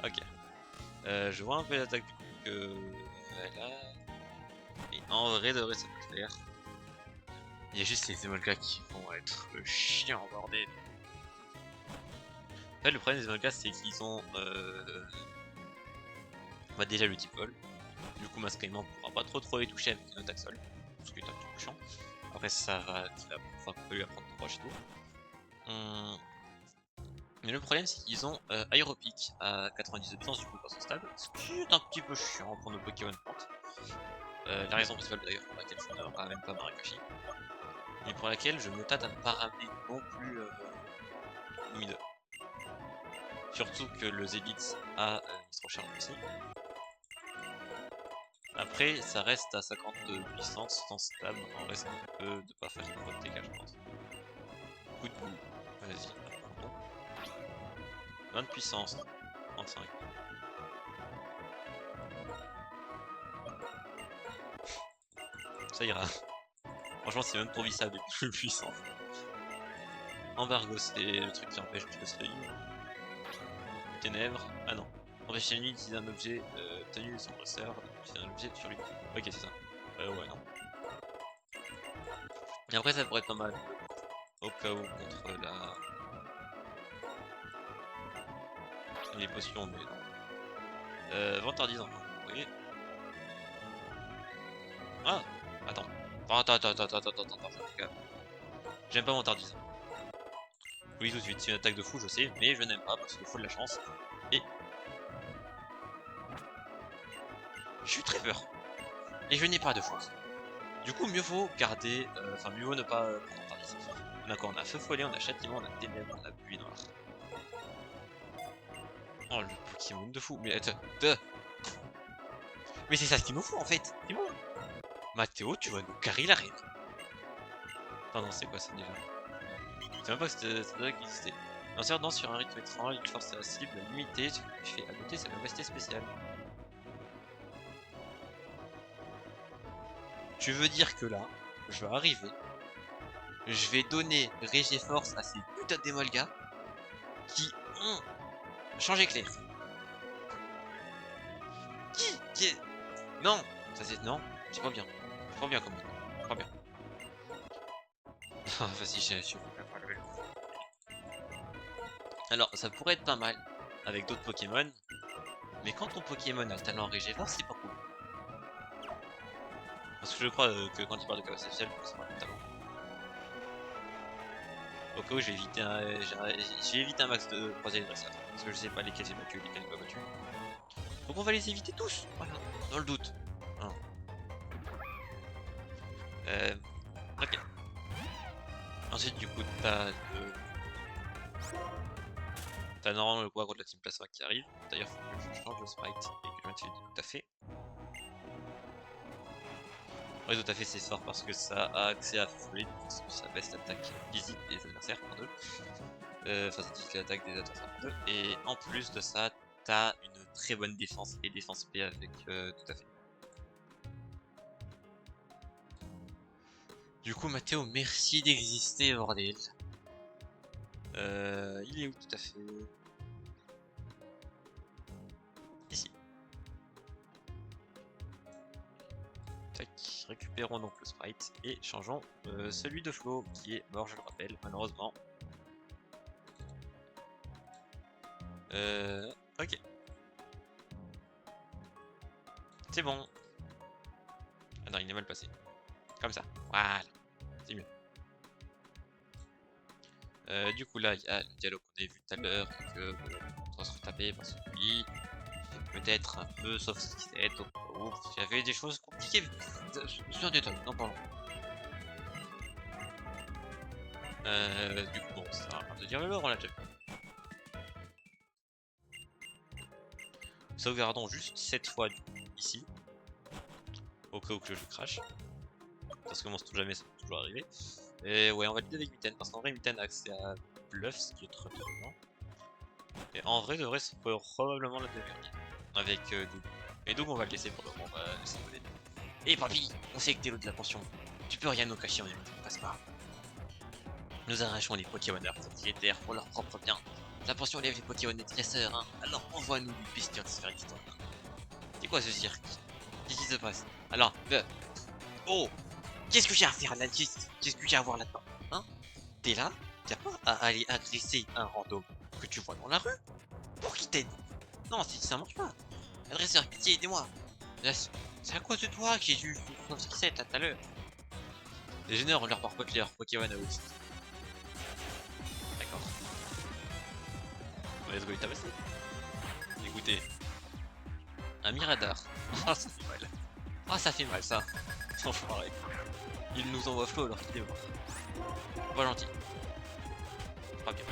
Ok. Je vois un peu l'attaque que elle a. Et en vrai de vrai ça peut le faire. Il y a juste les Emolga qui vont être chiants bordel. En fait le problème des Emolga c'est qu'ils ont bah, déjà le type vol. Du coup Masquement pourra pas trop les toucher avec une attaque sol. Ce qui est un petit peu chiant. Après ça va qu'on peut lui apprendre proche et tout. Mais le problème c'est qu'ils ont Aéropic à 92% du coup dans son stade, ce qui est un petit peu chiant pour nos Pokémon plantes. La raison principale d'ailleurs pour laquelle je ne ramène pas Marikashi. Et pour laquelle je me tâte à ne pas ramener non plus Mid. Surtout que le Zélite a une trop aussi. Après ça reste à 50 de puissance sans stable, en reste un peu de pas faire trop de dégâts je pense. Coup de boue, vas-y, 20 de puissance, 35. Ça ira. Franchement, c'est même pour ça des plus puissants. Embargo, c'est le truc qui empêche de se réunir. Ténèbres, ah non. Empêcher l'ennemi d'utiliser un objet tenu de son dresseur, d'utiliser un objet sur lui. Ok, c'est ça. Ouais, non. Et après, ça pourrait être pas mal. Au cas où, contre les potions, mais non. Vantardisant, oui. Ah attends. Attends. J'aime pas Vantardisant. Oui, tout de suite, c'est une attaque de fou, je sais, mais je n'aime pas parce qu'il faut de la chance. Et je suis très peur. Et je n'ai pas de chance. Du coup, mieux vaut garder, enfin, mieux vaut ne pas prendre Vantardisant. D'accord, on a Feu Follet, on a Châtiment, on a Ténèbres, on a Pluie Noire. Oh, le Pokémon de fou, mais attends, mais c'est ça ce qu'il nous faut en fait, c'est bon. Mathéo, tu vas nous carrer la reine. Pardon, c'est quoi ça déjà? Je sais même pas que c'était qui existait. Lanceur danse sur un rythme étrange, il force la cible limitée, ce qui fait adopter sa capacité spéciale. Tu veux dire que là, je vais arriver, je vais donner Régéforce à ces putains d'Emolga qui ont changé clair. Qui Non, ça c'est non, c'est pas bien. C'est pas bien comme ça. Pas bien. Vas-y, j'ai su. Alors, ça pourrait être pas mal avec d'autres Pokémon, mais quand ton Pokémon a le talent Régéforce, c'est pas cool. Parce que je crois que quand il parle de capacité spéciale, c'est pas le talent. Au cas où je vais éviter un max de croiser les adversaires. Parce que je sais pas lesquels j'ai battu et lesquels j'ai pas battu. Donc on va les éviter tous, voilà, dans le doute. Hein. Ok. Ensuite du coup t'as normalement le combat contre la Team Plasma qui arrive. D'ailleurs faut que je change le sprite et que je mette celui de tout à fait. Ouais, tout à fait c'est fort parce que ça a accès à fluide, parce que ça baisse l'attaque physique des adversaires par deux. Enfin ça divise l'attaque des adversaires par deux. Et en plus de ça, t'as une très bonne défense et défense P avec tout à fait. Du coup Mathéo, merci d'exister bordel. Il est où tout à fait? Ici. Tac, récupérons donc le sprite et changeons celui de Flo qui est mort, je le rappelle, malheureusement. Ok. C'est bon. Ah non, il est mal passé. Comme ça. Voilà. C'est mieux. Du coup là, il y a le dialogue qu'on avait vu tout à l'heure, que on doit se retaper parce que lui, peut-être un peu sauf ce qu'il est, donc il y avait des choses compliquées. C'est un détail, n'en parlons. Du coup, bon, ça va de dire le lore, on l'a déjà vu. Sauvegardons juste cette fois du coup, ici. Au cas où que je crache. Parce que bon, c'est jamais, ça peut toujours arriver. Et ouais, on va l'aider avec Mitaine, parce qu'en vrai, Mitaine a accès à Bluff, ce qui est très bien. Et en vrai, de vrai, ça peut probablement la devenir. Avec Doug. Et Doug, on va le laisser pour le moment, on va laisser voler. Et papy, on sait que t'es l'autre de la pension. Tu peux rien nous cacher, on est passe pas. Nous arrachons les Pokémon propriétaires pour leur propre bien. La pension élève les Pokémon des dresseurs, hein. Alors envoie-nous une bestiole de se faire l'histoire. C'est quoi ce cirque? Qu'est-ce qui se passe? Alors, oh! Qu'est-ce que j'ai à faire là? Qu'est-ce que j'ai à voir là-dedans? Hein? T'es là? T'as pas à aller agresser un random que tu vois dans la rue? Pour qu'il t'aide? Non, ça marche pas. Adresseur, pitié, aidez-moi. C'est à cause de toi que j'ai eu 67 là tout à l'heure. Les jeunes ont leur porte leur Pokémon à eux aussi. D'accord. Let's go, il t'a passé. Écoutez. Un Miradar. Ah, ça fait mal. Ah, ça fait mal ça. Enfoiré. Il nous envoie flot alors qu'il est mort. Pas gentil. Pas bien.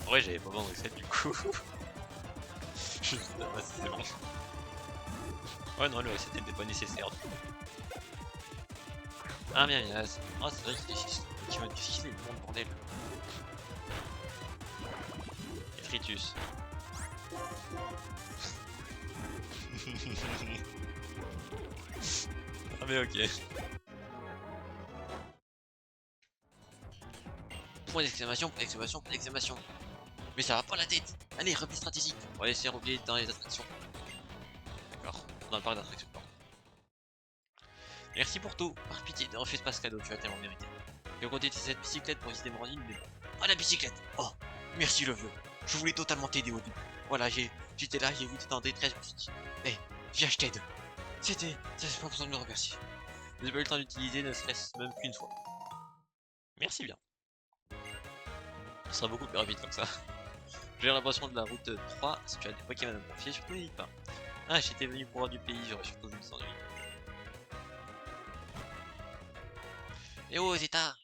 En vrai, j'avais pas besoin de reset du coup. Juste c'est bon. Ouais, non, le reset n'était pas nécessaire. Ah, bien, bien. Ah, c'est vrai qu'il est Pokémon difficile, il bon bordel. Et Fritus. Ah, mais ok. Point d'exclamation, point d'exclamation, point d'exclamation. Mais ça va pas la tête. Allez, repli stratégique. On va laisser oublier dans les attractions. D'accord. Dans le parc d'attractions. Merci pour tout. Par pitié, ne refuse pas ce cadeau, tu as tellement mérité. Et on compte utiliser cette bicyclette pour visiter Morandine, mais bon. Ah, la bicyclette! Oh, merci le vieux. Je voulais totalement t'aider au début. Voilà, j'étais là, j'ai vu que t'étais en détresse, je me suis dit, hey, viens, je t'aide. Ça c'est pas besoin de me remercier. J'ai pas eu le temps d'utiliser, ne serait-ce même qu'une fois. Merci bien. Ce sera beaucoup plus rapide comme ça. J'ai l'impression de la route 3, si tu as des Pokémon à me confier, surtout n'hésite pas. Ah, j'étais venu pour voir du pays, j'aurais surtout vu des ennuis. Eh oh, Zeta!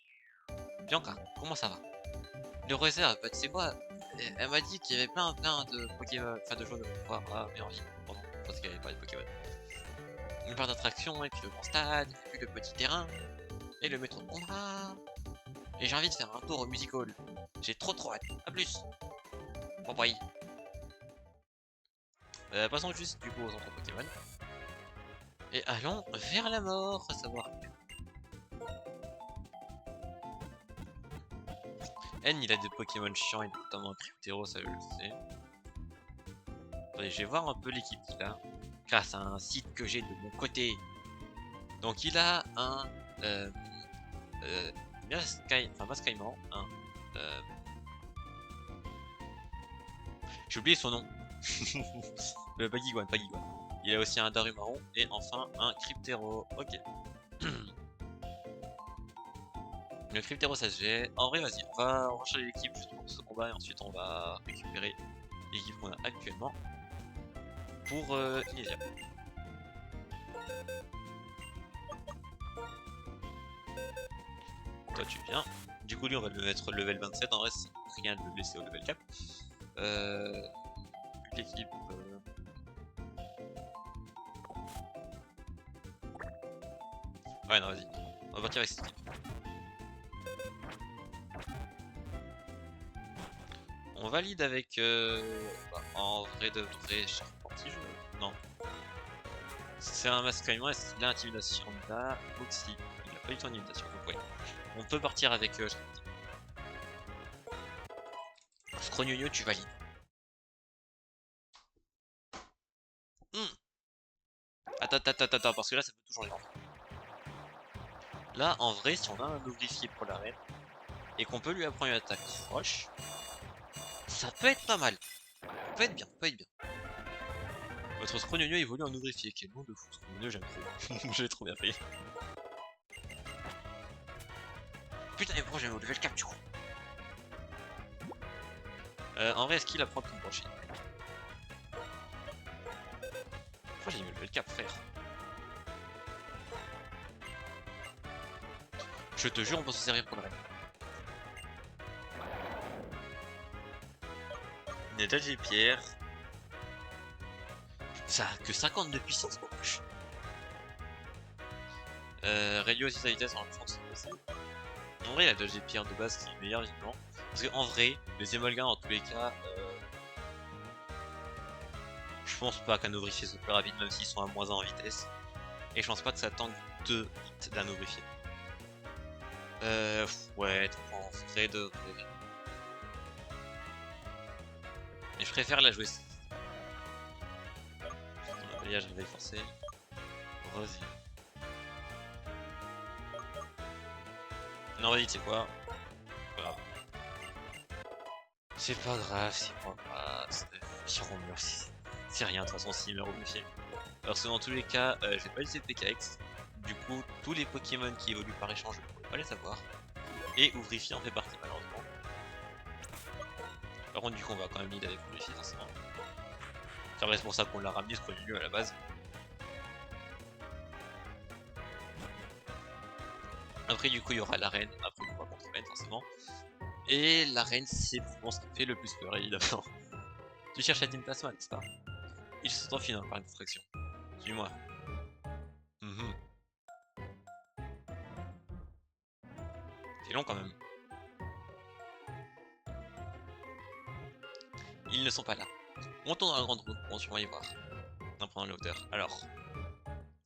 Bianca, comment ça va? Le réserve, bah tu sais quoi? Elle m'a dit qu'il y avait plein de Pokémon, enfin de choses à voir à Merville. Pardon, je pensais qu'elle avait parlé de Pokémon. Une part d'attraction, et puis le grand stade, et puis le petit terrain, et le métro de combat. Et j'ai envie de faire un tour au music hall. J'ai trop hâte. A plus! Bon bye! Passons juste du coup aux centres Pokémon. Et allons vers la mort, à savoir. N il a des Pokémon chiants, il a notamment un Cryptero, ça je le sais. Attendez, je vais voir un peu l'équipe qu'il a, grâce à un site que j'ai de mon côté. Donc il a un Mascaïman, un j'ai oublié son nom. Bagiguan. Il a aussi un Darumarron et enfin un Cryptero. Ok. Le Cryptero ça se fait. En vrai vas-y, on va changer l'équipe juste pour ce combat et ensuite on va récupérer l'équipe qu'on a actuellement pour Inésia. Toi tu viens. Du coup lui on va le mettre level 27, en vrai c'est rien de le laisser au level cap. L'équipe... Ouais non vas-y, on va partir avec cette équipe. On valide avec... en vrai de vrai, Charpentier, non. C'est un Mascaïman, est-ce qu'il a intimidation là? Aussi, il a pas eu ton intimidation, donc ouais. On peut partir avec Charpentier. Scrognogno, tu valides. Attends, parce que là ça peut toujours changer. Là, en vrai, si on a un ouvrier pour l'arène, et qu'on peut lui apprendre une attaque proche, ça peut être pas mal. Ça peut être bien, Votre Scrognogno évolue en ouvrier, quel nom de fou, Scrognogno j'aime trop. Je l'ai trop bien fait. Putain, mais pourquoi j'ai au level cap du coup? En vrai, est-ce qu'il apprend tout prochain? Pourquoi j'ai mis le level cap, frère? Je te jure, on peut se servir pour le reste. Déjà j'ai Pierre, Ça a que 50 de puissance pour push. Réduit aussi sa vitesse en même temps que c'est possible. En vrai, il a dodge des pierres de base qui est meilleur visiblement. Parce qu'en vrai, les Emolga dans tous les cas, je pense pas qu'un ouvrifier soit plus rapide même s'ils sont à -1 en vitesse. Et je pense pas que ça tank 2 hits d'un ouvrifier. Ouais, tu penserais de... Mais je préfère la jouer. Là, je vais forcer. Vas-y. Non, vas-y, tu sais quoi? Pas grave. C'est pas grave, c'est pas grave. Ils iront mieux. C'est rien, de toute façon, s'ils meurent au méfier. Parce que dans tous les cas, je vais pas utiliser PKX. Du coup, tous les Pokémon qui évoluent par échange, je ne pourrais pas les savoir. Et Ouvrifier en fait partie, malheureusement. Par contre, du coup, on va quand même lead avec Ouvrifier, forcément. C'est pour ça qu'on l'a ramené ce produit à la base. Après, du coup, il y aura l'arène. Après, on va contre l'arène, forcément. Et l'arène, c'est pour ce qui fait le plus peur, évidemment. Tu cherches la Team Plasma, n'est-ce pas? Il se s'enfuit par une distraction. Suis-moi. C'est long quand même. Ils ne sont pas là. Montons dans la grande roue, on va y voir. En prenant la hauteur. Alors,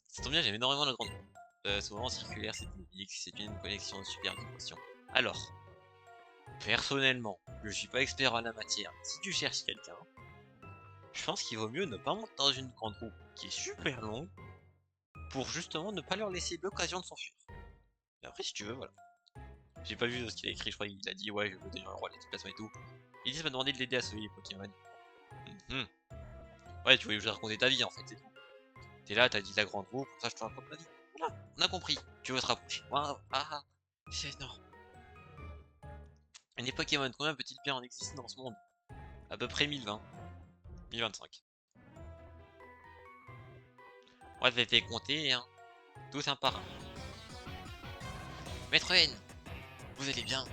ça tombe bien, j'aime énormément la grande roue. C'est vraiment circulaire, c'est dynamique, c'est une connexion super d'équation. Alors, personnellement, je suis pas expert en la matière. Si tu cherches quelqu'un, je pense qu'il vaut mieux ne pas monter dans une grande roue qui est super longue pour justement ne pas leur laisser l'occasion de s'enfuir. Et après, si tu veux, voilà. J'ai pas vu ce qu'il a écrit, je crois qu'il a dit ouais, je veux devenir un roi, les déplacements et tout. Il dit ça m'a demandé de l'aider à sauver les Pokémon. Ouais, tu voulais juste raconter ta vie en fait, c'est tout. T'es là, t'as dit la grande roue, comme ça je te raconte ma vie. Voilà, on a compris. Tu veux te rapprocher. C'est énorme. Et les Pokémon, combien peut-il bien en exister dans ce monde? À peu près 1020. 1025. Ouais, vous avez compté, hein. Tous un par un. Maître N, vous allez bien?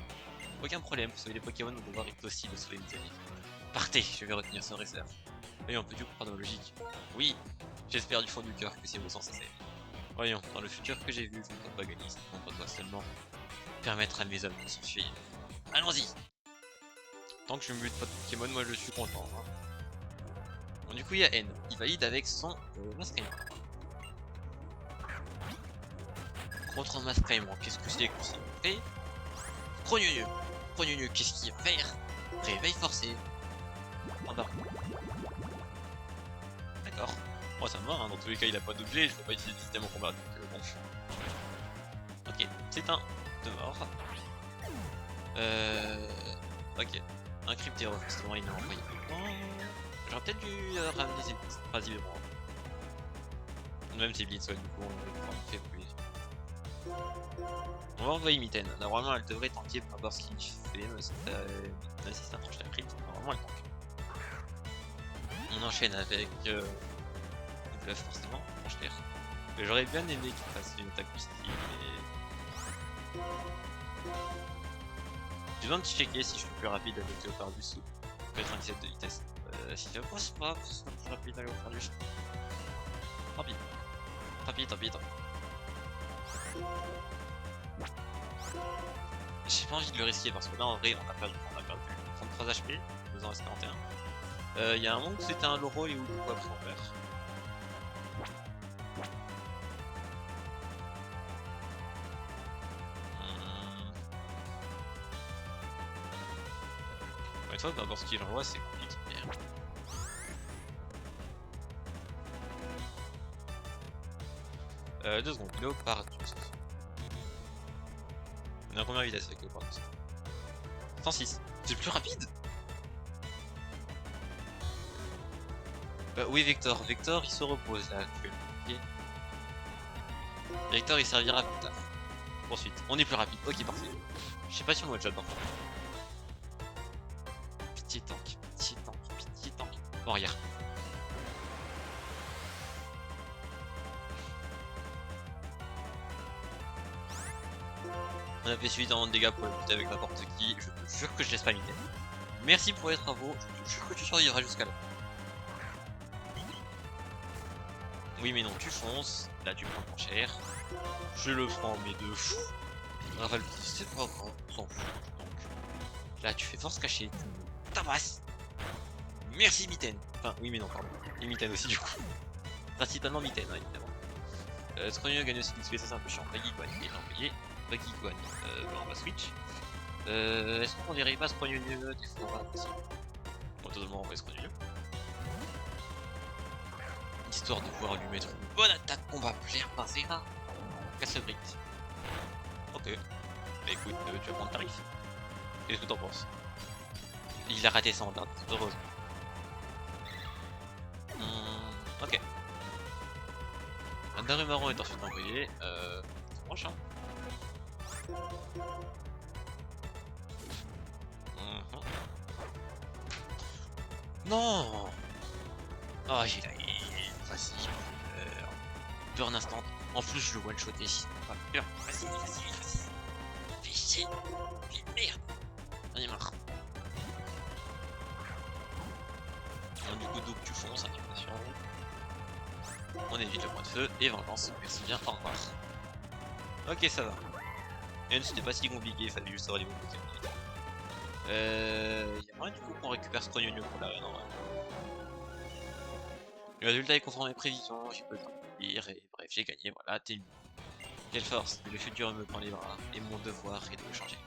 Aucun problème, vous savez les Pokémon vont devoir être aussi de sauver une amis. Partez, je vais retenir ce réserve. Voyons, peux-tu comprendre ma logique? Oui, j'espère du fond du cœur que c'est vos sens assez. Voyons, dans le futur que j'ai vu, je ne compte pas gagner, ça compte doit seulement permettre à mes hommes de s'enfuir. Allons-y! Tant que je me bute pas de Pokémon, moi je suis content. Hein. Bon, du coup, il y a N. Il valide avec son Masquerade. Contre Masquerade, qu'est-ce que c'est que ça fait? Crogneux, qu'est-ce qu'il va faire? Réveil forcé. En bas. D'accord. Moi ça me va, hein. Dans tous les cas il a pas d'objet, je peux pas utiliser le système en combat donc bon. Ok, c'est un de mort. Ok. Un cryptéro, justement il m'a envoyé. J'aurais peut-être dû ramener ses phrases même ses blitz, ouais, du coup on va faire plus. On va envoyer Mitten. Normalement elle devrait tanker pour voir ce qu'il fait, mais si c'est un proche de crit, normalement elle tank. On enchaîne avec bluff forcément, franche l'air. J'aurais bien aimé qu'il fasse une attaque plus style, mais... J'ai besoin de checker si je suis plus rapide avec Léopardus ou 97 de vitesse. Si je pense pas que ce soit plus rapide avec Léopardus. Tant pis. J'ai pas envie de le risquer parce que là en vrai on a perdu 33 HP, il nous en reste 41. Il y a un moment où c'était un Loro et où du coup après on perd. Une fois, d'abord ce qu'il envoie c'est compliqué. 2 secondes, Léopardus. On a combien de vitesse avec Léopardus? 106. C'est plus rapide? Oui Vector, il se repose là actuellement. Okay. Vector il servira plus tard. Ensuite, on est plus rapide, ok parfait. Je sais pas si on one shot par contre. Pitié tank. Bon regarde. On a fait suffisamment de dégâts pour le buter avec n'importe qui, je te jure que je laisse pas Mitten. Merci pour les travaux, je te jure que tu survivras jusqu'à là. Oui mais non, tu fonces, là tu prends ton cher. Je le prends mais de fou. Rafale, c'est pas grave, on s'en fout. Donc, là tu fais force cachée, tu me tabasses. Merci Mitaine. Enfin, oui mais non, pardon. Et Mitaine aussi du coup. Principalement Mitaine, hein, évidemment. Scrogneux gagne aussi d'XP, ça c'est un peu chiant. Baggy Guan, il est envoyé. Baggy Guan, on va switch. Est-ce qu'on dirait pas Scrogneux des fois possible. Bon, totalement, on va Scrogneux. Histoire de pouvoir lui mettre une bonne attaque combat plaire par Zera. Casse le brick. Ok. Bah écoute, tu vas prendre tarif. Qu'est-ce que t'en penses? Il a raté ça en date, heureusement. Ok. Un Darumaron est ensuite envoyé. C'est prochain. Non. Oh, j'ai la facile. Burn instant. En plus, je le one-shoté. Pas peur. Vas-y. Fais chier. Fais merde. J'en ai marre. Bon, du coup, donc tu fonces, animation. On évite le point de feu et vengeance. Merci bien, au revoir. Ok, ça va. Et c'était pas si compliqué, il fallait juste avoir les bons Pokémon. Y'a moyen du coup qu'on récupère ce Crognonio pour l'arène en vrai. Le résultat est conforme à mes prévisions, j'ai pas le temps de lire et bref, j'ai gagné, voilà, t'es une. Quelle force, le futur me prend les bras et mon devoir est de le changer.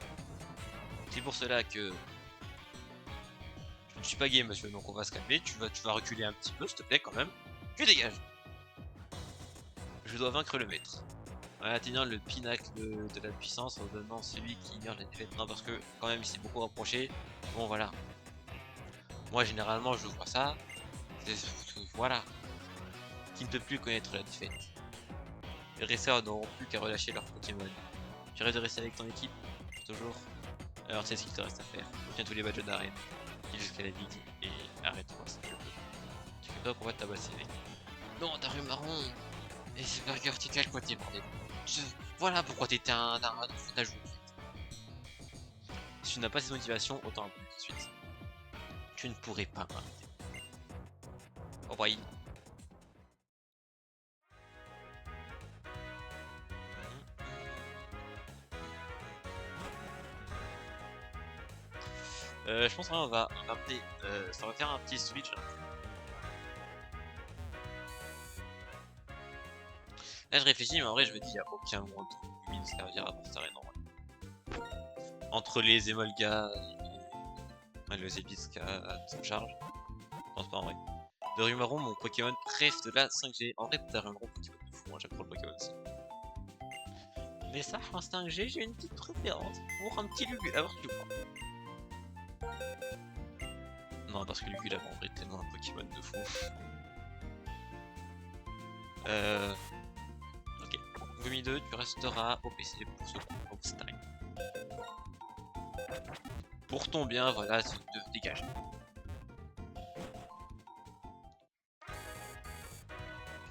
C'est pour cela que je ne suis pas gay monsieur, donc on va se calmer, tu vas reculer un petit peu s'il te plaît quand même. Tu dégages. Je dois vaincre le maître. Atteignant le pinacle de la puissance en donnant celui qui ignore la défaite. Non parce que quand même il s'est beaucoup rapproché. Bon voilà. Moi généralement je vois ça. Voilà. Qui ne peut plus connaître la défaite. Les racers n'auront plus qu'à relâcher leur Pokémon. Tu rêves de rester avec ton équipe? Toujours. Alors c'est ce qu'il te reste à faire. Obtiens tous les badges d'arène. Jusqu'à la victime et arrête-toi si tu veux. Tu fais pas pour être tabassé mec. Non, t'as Darumaron. Et c'est pas vertical quoi t'es bordel. Voilà pourquoi t'étais un ajout. Si tu n'as pas cette motivation, autant apprendre tout de suite. Tu ne pourrais pas m'arrêter. Au revoir. Je pense qu'on va ramener, ça va faire un petit switch. Là je réfléchis, mais en vrai je me dis il n'y a aucun monde où il servira pour cette arène en vrai. Entre les Emolga et le Zebiska se charge. Je pense pas en vrai. Darumaron, mon Pokémon préf de la 5G. En vrai, Darumaron, Pokémon de fou, hein, j'apprends le Pokémon aussi. Mais ça, en 5G, j'ai une petite préférence pour un petit Lugula. Alors tu crois? Non, parce que Lugula, en vrai, est tellement un Pokémon de fou. Ok. Gumi 2, tu resteras au PC pour ce obstacle. Pour ton bien, voilà, dégage.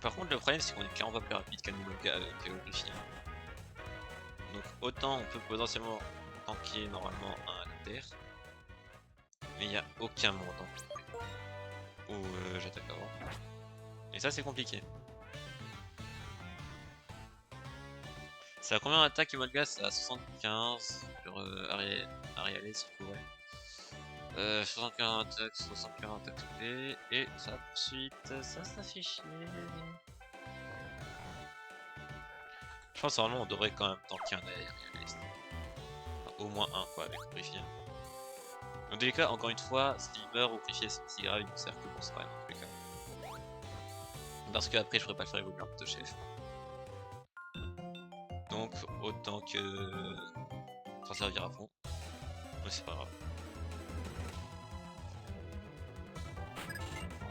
Par contre, le problème, c'est qu'on est clairement pas plus rapide qu'un Emolga avec Griffin. Donc, autant on peut potentiellement tanker normalement un terre. Mais il n'y a aucun monde en plus. Où j'attaque avant. Et ça, c'est compliqué. C'est à combien d'attaques Emolga? C'est à 75 sur Arialis, il faudrait. 75 attaques, 75 attaques B, et ça poursuite, ça fait chier. Je pense que normalement on devrait quand même tanker un Arialis. Enfin, au moins un quoi avec Griffin. Dans tous les cas, encore une fois, s'il meurt ou Griffin c'est si grave, il ne sert que pour ça dans tous les cas. Parce que après je ferai pas faire évoluer un peu de chef. Donc autant que s'en servir à fond. Mais c'est pas grave.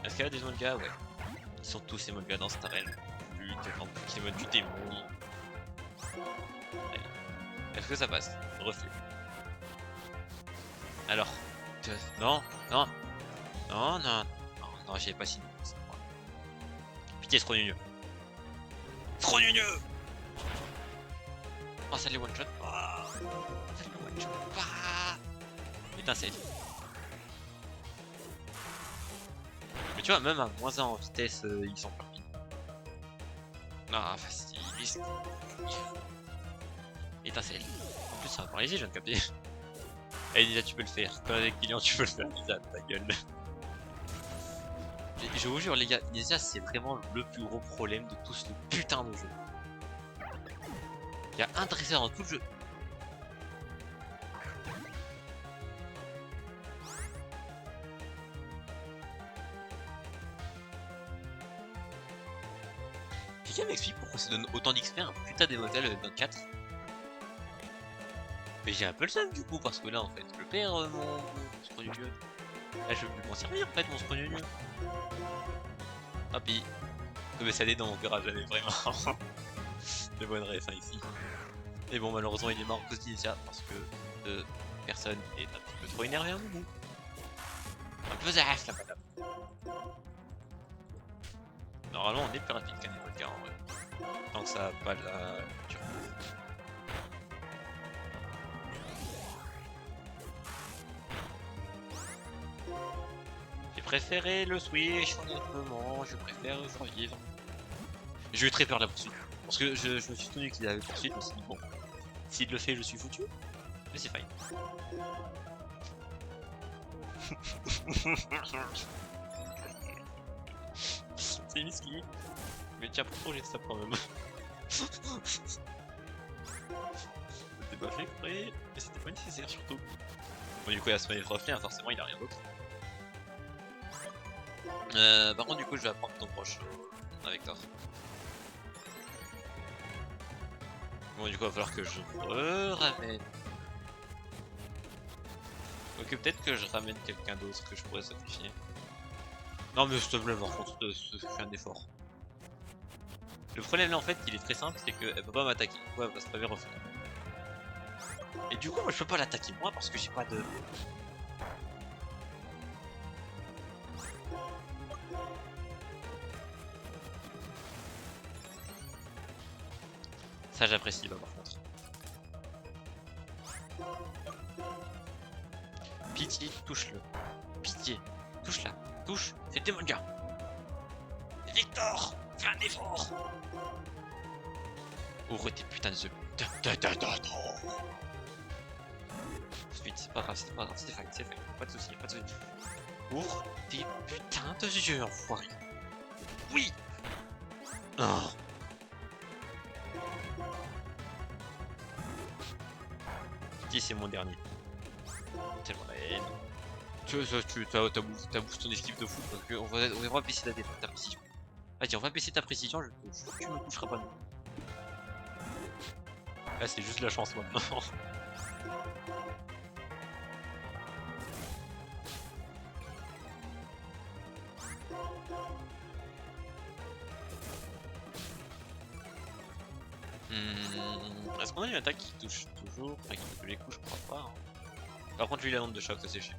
Est-ce qu'il y a des Emolga? Ouais. Ils sont tous Emolga dans cette arène. Plus tellement de Pokémon du démon. Est-ce que ça passe? Reflet. Alors. Non, non. Non, non. Non, j'y ai pas signé. Pitié, Scrogneux. Scrogneux! Oh, ça les one shot. Ah, ça les one shot. Ah, étincelle. Mais tu vois, même à moins 1 en vitesse, ils sont pas rapides. Ah, faciliste. Étincelle. En plus, ça va par ici, je viens de capter. Allez, Nisa, tu peux le faire. Quand avec Kylian, tu peux le faire, Nisa, ta gueule. Je vous jure, les gars, Nisa, c'est vraiment le plus gros problème de tout ce putain de jeu. Il y a un dresseur dans tout le jeu. Quelqu'un m'explique pourquoi ça donne autant d'XP à un putain d'émotel 24. Mais j'ai un peu le seum du coup, parce que là en fait, je perds mon monstre du lieu. Là je veux plus m'en servir en fait, mon monstre du lieu. Ah pis, mais ça dents on verra jamais vraiment. De bonne ref hein, ici. Et bon, malheureusement il est mort à cause d'Initiat, parce que personne est un petit peu trop énervé à un moment. Un peu zaf la madame. Normalement on est plus rapide qu'un émotel en vrai. Tant que ça a pas la turbo. J'ai préféré le switch, honnêtement, je préfère survivre. J'ai eu très peur de la poursuite. Parce que je me suis souvenu qu'il avait poursuite, je me suis dit bon, s'il le fait je suis foutu, mais c'est fine. C'est miskin. Mais tiens, pourquoi j'ai ça quand même? C'était pas fait exprès, mais c'était pas nécessaire surtout. Bon du coup il y a ce reflet, hein, forcément il a rien d'autre. Par contre du coup je vais apprendre ton proche avec Thor. Bon du coup il va falloir que je ramène. Ok peut-être que je ramène quelqu'un d'autre que je pourrais sacrifier. Non mais s'il te plaît par contre fais un effort. Le problème là en fait il est très simple, c'est qu'elle peut pas m'attaquer, du coup elle va se faire reflet. Et du coup moi je peux pas l'attaquer moi parce que j'ai pas de... Ça j'apprécie là par contre. Pitié, touche-le. Pitié, touche-la. Touche, c'est tes mangas. Victor, fais un effort. Ouvre tes putains de yeux. Vite, c'est pas grave, c'est pas grave, c'est fait, pas de soucis, pas de soucis. Ouvre tes putains de yeux, enfoiré. Oui. Oh. Pitié, c'est mon dernier. C'est vrai. T'as boosté ton esquive de fou parce qu'on va baisser ta précision. Vas-y, on va baisser ta précision, tu me coucheras pas non. Là, c'est juste la chance maintenant. Est-ce qu'on a une attaque qui touche toujours? Enfin, qui touche tous les coups, je crois pas. Hein. Par contre, lui, il a onde de choc, ça c'est chiant.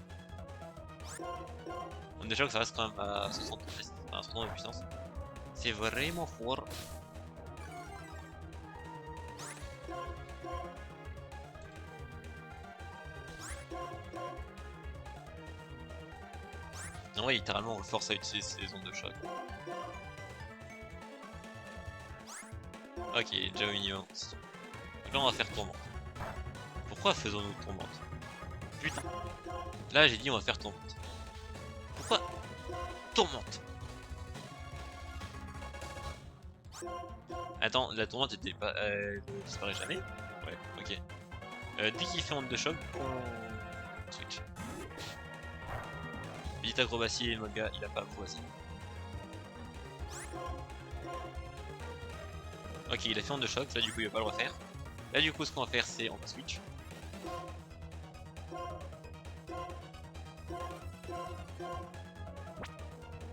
Onde de choc, ça reste quand même à 60 de puissance. C'est vraiment fort. En vrai, littéralement, on le force à utiliser ses ondes de choc. Ok, déjà mignon. Donc là, on va faire tourmente. Pourquoi faisons-nous tourmente? Putain. Là, j'ai dit on va faire tourmente. Pourquoi tourmente? Attends, la tourmente était pas... disparaît jamais? Ouais, ok. Dès qu'il fait onde de choc, on switch. Petite acrobatie, le gars, il a pas acrobatie. Ok, il a fait onde de choc, là du coup il va pas le refaire. Là du coup ce qu'on va faire c'est on va switch.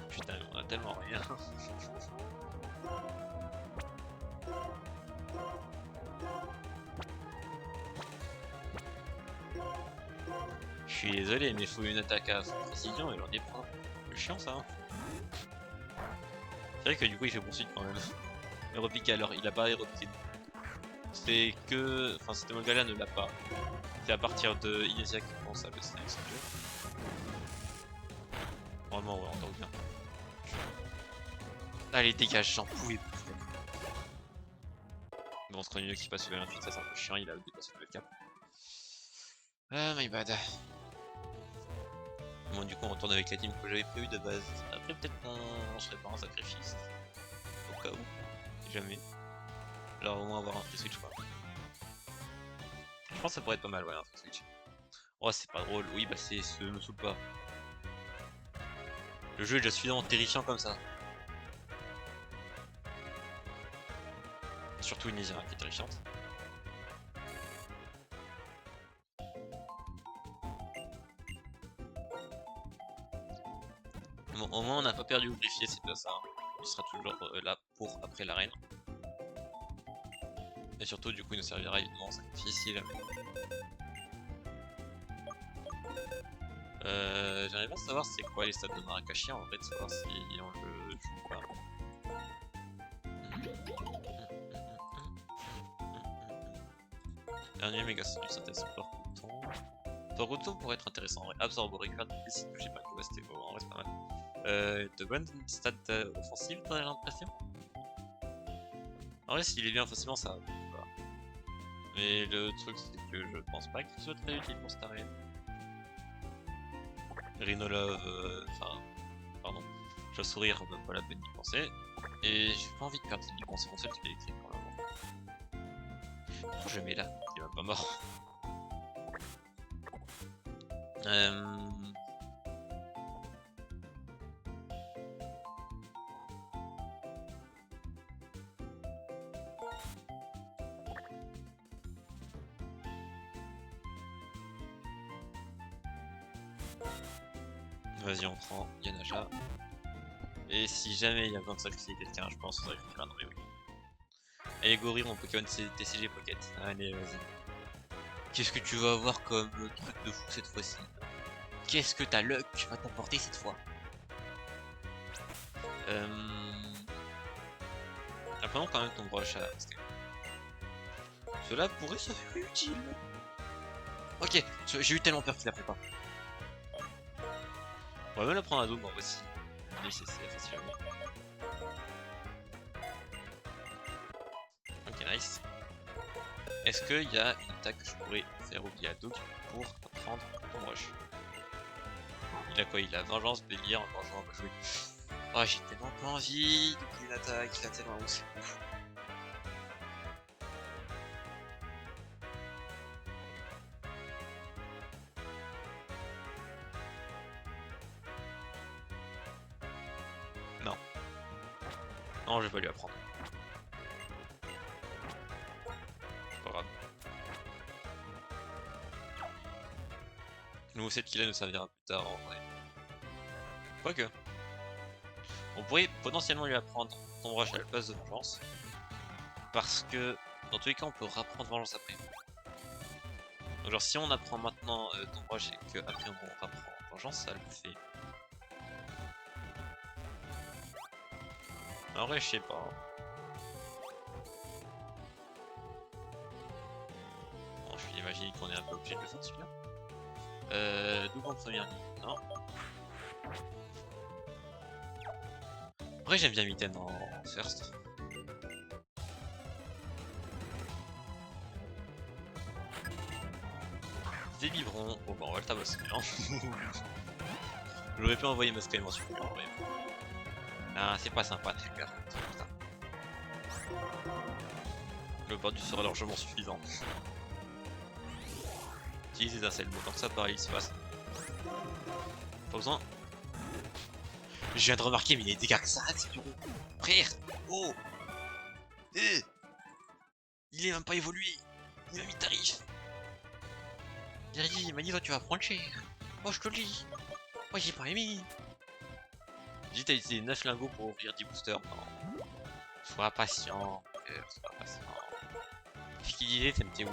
Putain, on a tellement rien. Je suis désolé mais il faut une attaque à précision et j'en ai pas. C'est chiant ça. Hein. C'est vrai que du coup il fait poursuite quand même. Mais repiqué alors, il a pas repiqué. C'est que... Enfin cet Mogala ne l'a pas. C'est à partir de Initia qui pense à le snake sans Dieu. Normalement ouais on dort bien. Allez dégage, j'en pouvais plus. Bon, ce mieux qui passe le 28, ça c'est un peu chiant, il a dépassé le cap. Ah, my bad. Bon, du coup, on retourne avec la team que j'avais prévu de base. Après, peut-être qu'on serait pas un sacrifice. Au cas où, si jamais. Alors, au moins avoir un free switch, quoi. Je pense que ça pourrait être pas mal, ouais, un free switch. Oh, c'est pas drôle. Oui, bah, c'est ce me saoule pas. Le jeu est déjà suffisamment terrifiant comme ça. Surtout une Isera qui est terrifiante. Bon, au moins on n'a pas perdu au greffier, c'est pas ça. Il sera toujours là pour après l'arène. Et surtout du coup il nous servira évidemment en sacrifice si jamais. J'aimerais bien savoir c'est quoi les stats de Marakashi en vrai, de savoir si on le joue ou pas. Dernier méga du synthèse Toruto pourrait être intéressant en vrai. Absorbe Record, si j'ai pas de capacité, en vrai c'est pas mal. De bonnes stats offensives, t'as l'impression? En vrai s'il est bien facilement ça va. Mais le truc c'est que je pense pas qu'il soit très utile pour cette arène. Rhinolove, enfin, pardon, Chasse-Sourire, même pas la peine d'y penser. Et j'ai pas envie de perdre cette dépense, c'est mon seul type électrique pour le moment. Pourquoi je mets là? Il est même pas mort. Vas-y, on prend Yanaja. Et si jamais il y a besoin de sacrifier quelqu'un, je pense qu'on sacrifiera un oui. Allez, Gorille, mon Pokémon TCG Pocket. Allez, vas-y. Qu'est-ce que tu vas avoir comme truc de fou cette fois-ci? Qu'est-ce que ta luck va t'apporter cette fois? Apprenons quand même ton brush à cela pourrait se faire utile. Ok, j'ai eu tellement peur qu'il a fait pas. On va même le prendre à double en voici. Oui, c'est facilement. Ok, nice. Est-ce qu'il y a une attaque que je pourrais faire oublier à Doug pour prendre ton rush? Il a quoi? Il a vengeance, bélier, vengeance, on va jouer. Oh, j'ai tellement pas envie d'oublier une attaque, il a tellement ouf. Non. Non, je vais pas lui apprendre. C'est pas grave. Le nouveau set qu'il a nous servira plus tard en vrai. Quoique. On pourrait potentiellement lui apprendre ton rush à la place de vengeance. Parce que dans tous les cas on peut reprendre vengeance après. Donc genre si on apprend maintenant ton rush et qu'après on reprend vengeance, ça le fait. En vrai je sais pas. Bon, je imagine qu'on est un peu obligé de le faire celui-là. Double en première ligne, non. Après j'aime bien Mitten en first. Des biberons, bon bah on va le tabasser hein. J'aurais pu envoyer Masquerade en supplément en vrai. Ah c'est pas sympa Trigger, putain. Le perdu sera largement suffisant. Utilise les incels, bon tant que ça pareil il se passe. Pas besoin. Je viens de remarquer mais il y a des dégâts que ça, c'est du frère. Oh il est même pas évolué. Il a mis tarif. Il m'a dit toi tu vas prendre cher. Oh je te le dis. Moi j'ai pas aimé. J'ai dit t'as utilisé 9 lingots pour ouvrir 10 boosters. Non. Sois patient. Sois patient. Qu'est-ce qu'il disait, t'es où?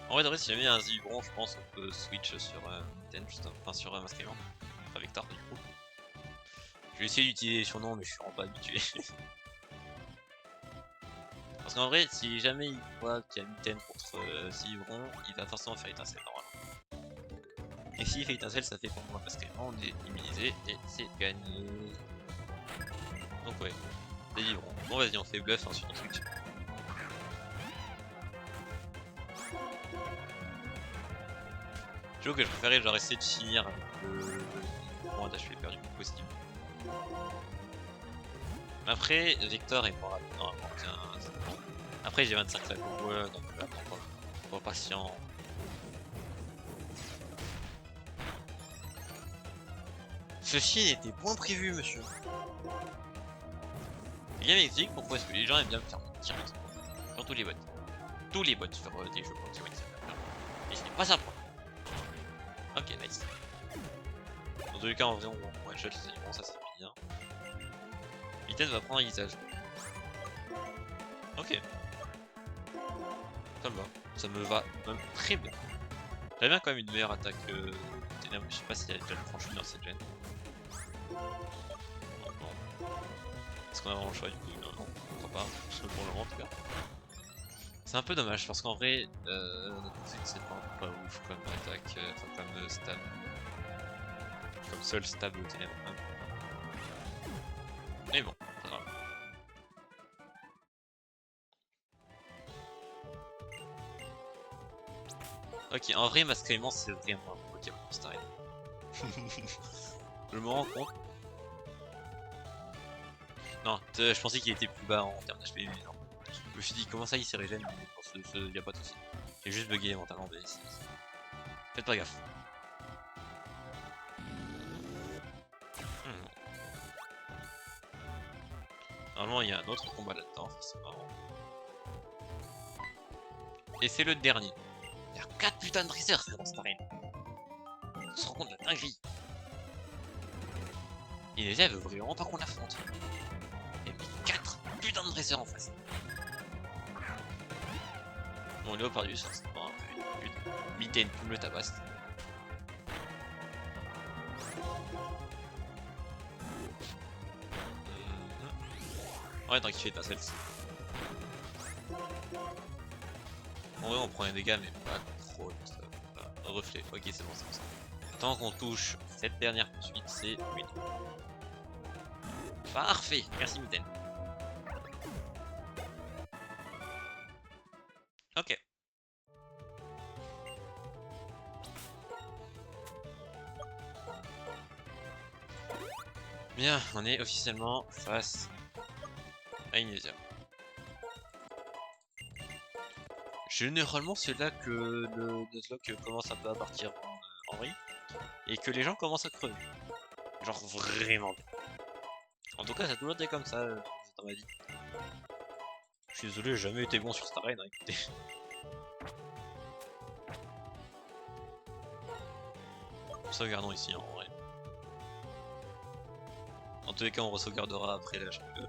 En vrai, de vrai, si jamais il y a un Zibron, je pense qu'on peut switch sur Mitten, enfin sur Masquerade, enfin Vector du coup. Je vais essayer d'utiliser les surnoms, mais je suis vraiment pas habitué. Parce qu'en vrai, si jamais il voit qu'il y a Mitten contre Zibron, il va forcément faire étincelle normalement. Et s'il fait étincelle, ça fait pour moi parce qu'on est immunisé et c'est gagné. Donc ouais, délivrons. Bon vas-y, on fait bluff, ensuite on switch. J'avoue que je préférais genre essayer de finir avec le moins d'HP perdu possible. Après, Victor est mort rapidement, avant 15. Après j'ai 25 sacs au bois, donc pas patient. Ceci n'était point prévu, monsieur. Le game explique pourquoi est-ce que les gens aiment bien me faire mentir, surtout les bots. Tous les bots sur des jeux Pokémon, ça fait peur. Et ce n'est pas ça. Ok, nice. Dans tous les cas, en vrai, on one shot les animaux, ça c'est bien. Mitten va prendre un guisage. Ok. Ça me va même très bien. J'avais bien quand même une meilleure attaque ténèbres, je sais pas si elle est déjà franchie dans cette gêne. Bon. Est-ce qu'on a vraiment le choix du coup? Non, je crois pas, pour le moment en tout cas. C'est un peu dommage parce qu'en vrai, c'est pas ouf comme attaque, enfin comme stab. Comme seul stab au ténèbres. Hein. Mais bon, pas grave. Ok, en vrai, Masquerement c'est vraiment un Pokémon pour cette arène. Je me rends compte. Non, je pensais qu'il était plus bas en termes d'HP, mais non. Je me suis dit, comment ça il s'est régène? Il y a pas de soucis. J'ai juste bugué mentalement, mais faites pas gaffe. Normalement, il y a un autre combat là-dedans, c'est marrant. Et c'est le dernier. Il y a 4 putains de dresseurs dans cette arène. On se rend compte de la dinguerie. Et les elle veut vraiment pas qu'on l'affronte. Et puis 4 putains de dresseurs en face. Bon, il est au perdu, ça c'est pas un but. Mitten, tout le tabasse. Ouais, tant qu'il fait ta celle. En vrai, on prend les dégâts, mais pas trop. Un reflet. Ok, c'est bon, c'est bon. Tant qu'on touche cette dernière poursuite, c'est 8. Parfait, merci Mitten. Ok. Bien, on est officiellement face à Inésia. Généralement, c'est là que le Nuzlocke commence un peu à partir en vrille et que les gens commencent à crever. Genre vraiment bien. En tout cas, ça a toujours été comme ça dans ma vie. Je suis désolé, j'ai jamais été bon sur cette arène, hein, écoutez. Sauvegardons ici en vrai. En tous les cas, on re-sauvegardera après la championne.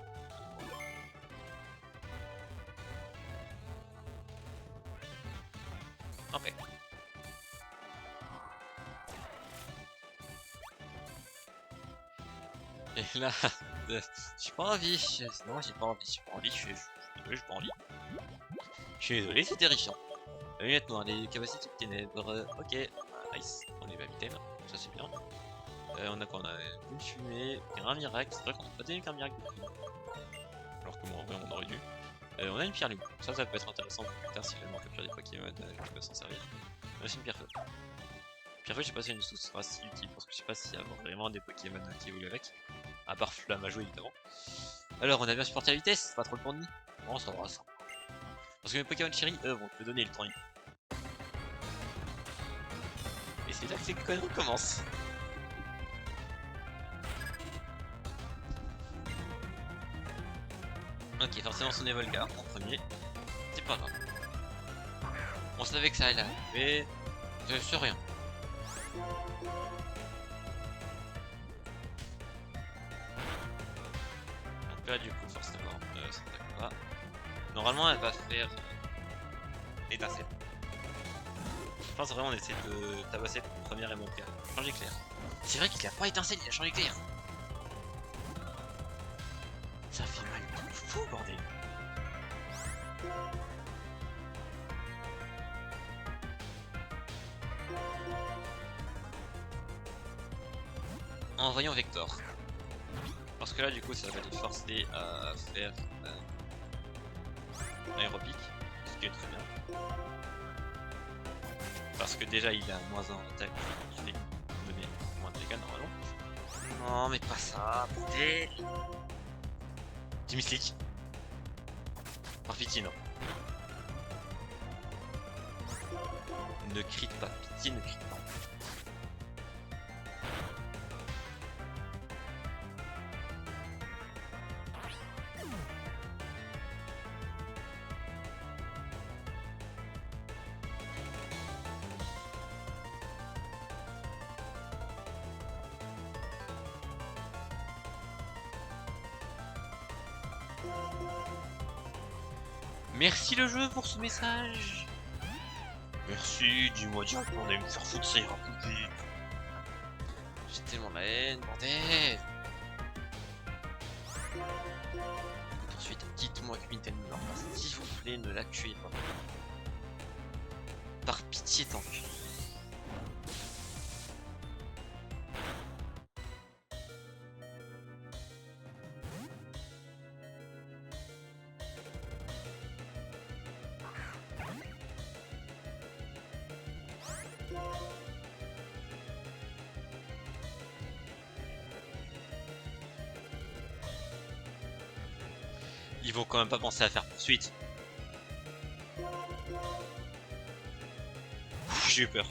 Ok. Et là, j'ai pas envie. Non, j'ai pas envie. J'ai pas envie. Je suis désolé, j'ai pas envie. Je suis désolé, c'est terrifiant. Lunettes noires, les capacités de ténèbres. Ok, nice. On est item, ça c'est bien. On a quoi? On a une fumée, un miracle. C'est vrai qu'on a pas donné qu'un miracle depuis. Alors que bon, en vrai, on aurait dû. On a une pierre libre. Ça peut être intéressant pour plus tard si vraiment on capture des Pokémon qui peuvent s'en servir. On a aussi une pierre feu. Pierre feu, je sais pas si une source sera si utile parce que je sais pas s'il y a vraiment des Pokémon qui évoluent avec. À part Flamme évidemment. Alors, on a bien supporté la vitesse, pas trop le temps de nid. Bon, ça va, ça. Parce que mes Pokémon chéris, eux, vont te donner le temps. Et c'est là que ces conneries commencent. Ok, forcément son Evolgar en premier. C'est pas grave. On savait que ça allait arriver. C'est rien. Donc là, du coup, forcément, ça n'attaque pas. Normalement, elle va faire étincelle. Je pense vraiment on essaie de tabasser le premier Evolgar. Changer clair. C'est vrai qu'il a pas étincelle, il a changé clair. Ça fait mal de fou, bordel. envoyons Vector. Parce que là du coup ça va les forcer à faire aérobic, ce qui est très bien. Parce que déjà il a moins 1 en attaque, il fait donner moins de dégâts normalement. Non mais pas ça, bordel. Jimmy Slick. Par pitié non. Ne crie pas, pitié ne crie pas. Merci le jeu pour ce message. Merci, dis-moi directement d'aller me faire foutre, ça ira plus vite. J'ai tellement la haine, bordel. Ensuite, dites-moi que Nintendo meurt pas. S'il vous plaît, ne la tuez pas. Par pitié, tant que. Ils vont quand même pas penser à faire poursuite. J'ai eu peur.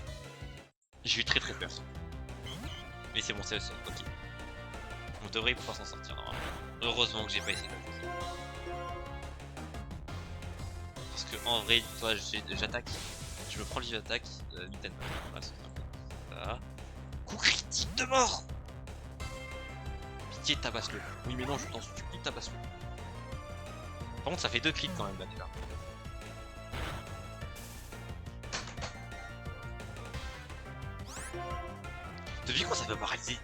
J'ai eu très peur. Mais c'est bon, c'est ça, ok. On devrait pouvoir s'en sortir normalement. Heureusement que j'ai pas essayé d'attaquer. Parce que en vrai, toi j'attaque. Je me prends le attaque. Nintendo. Voilà, c'est ça. Coup critique de mort. Pitié, tabasse-le. Oui mais non, je t'en supplie, tabasse-le. Par contre, ça fait 2 crits quand même là déjà. Depuis quand ça peut paralyser?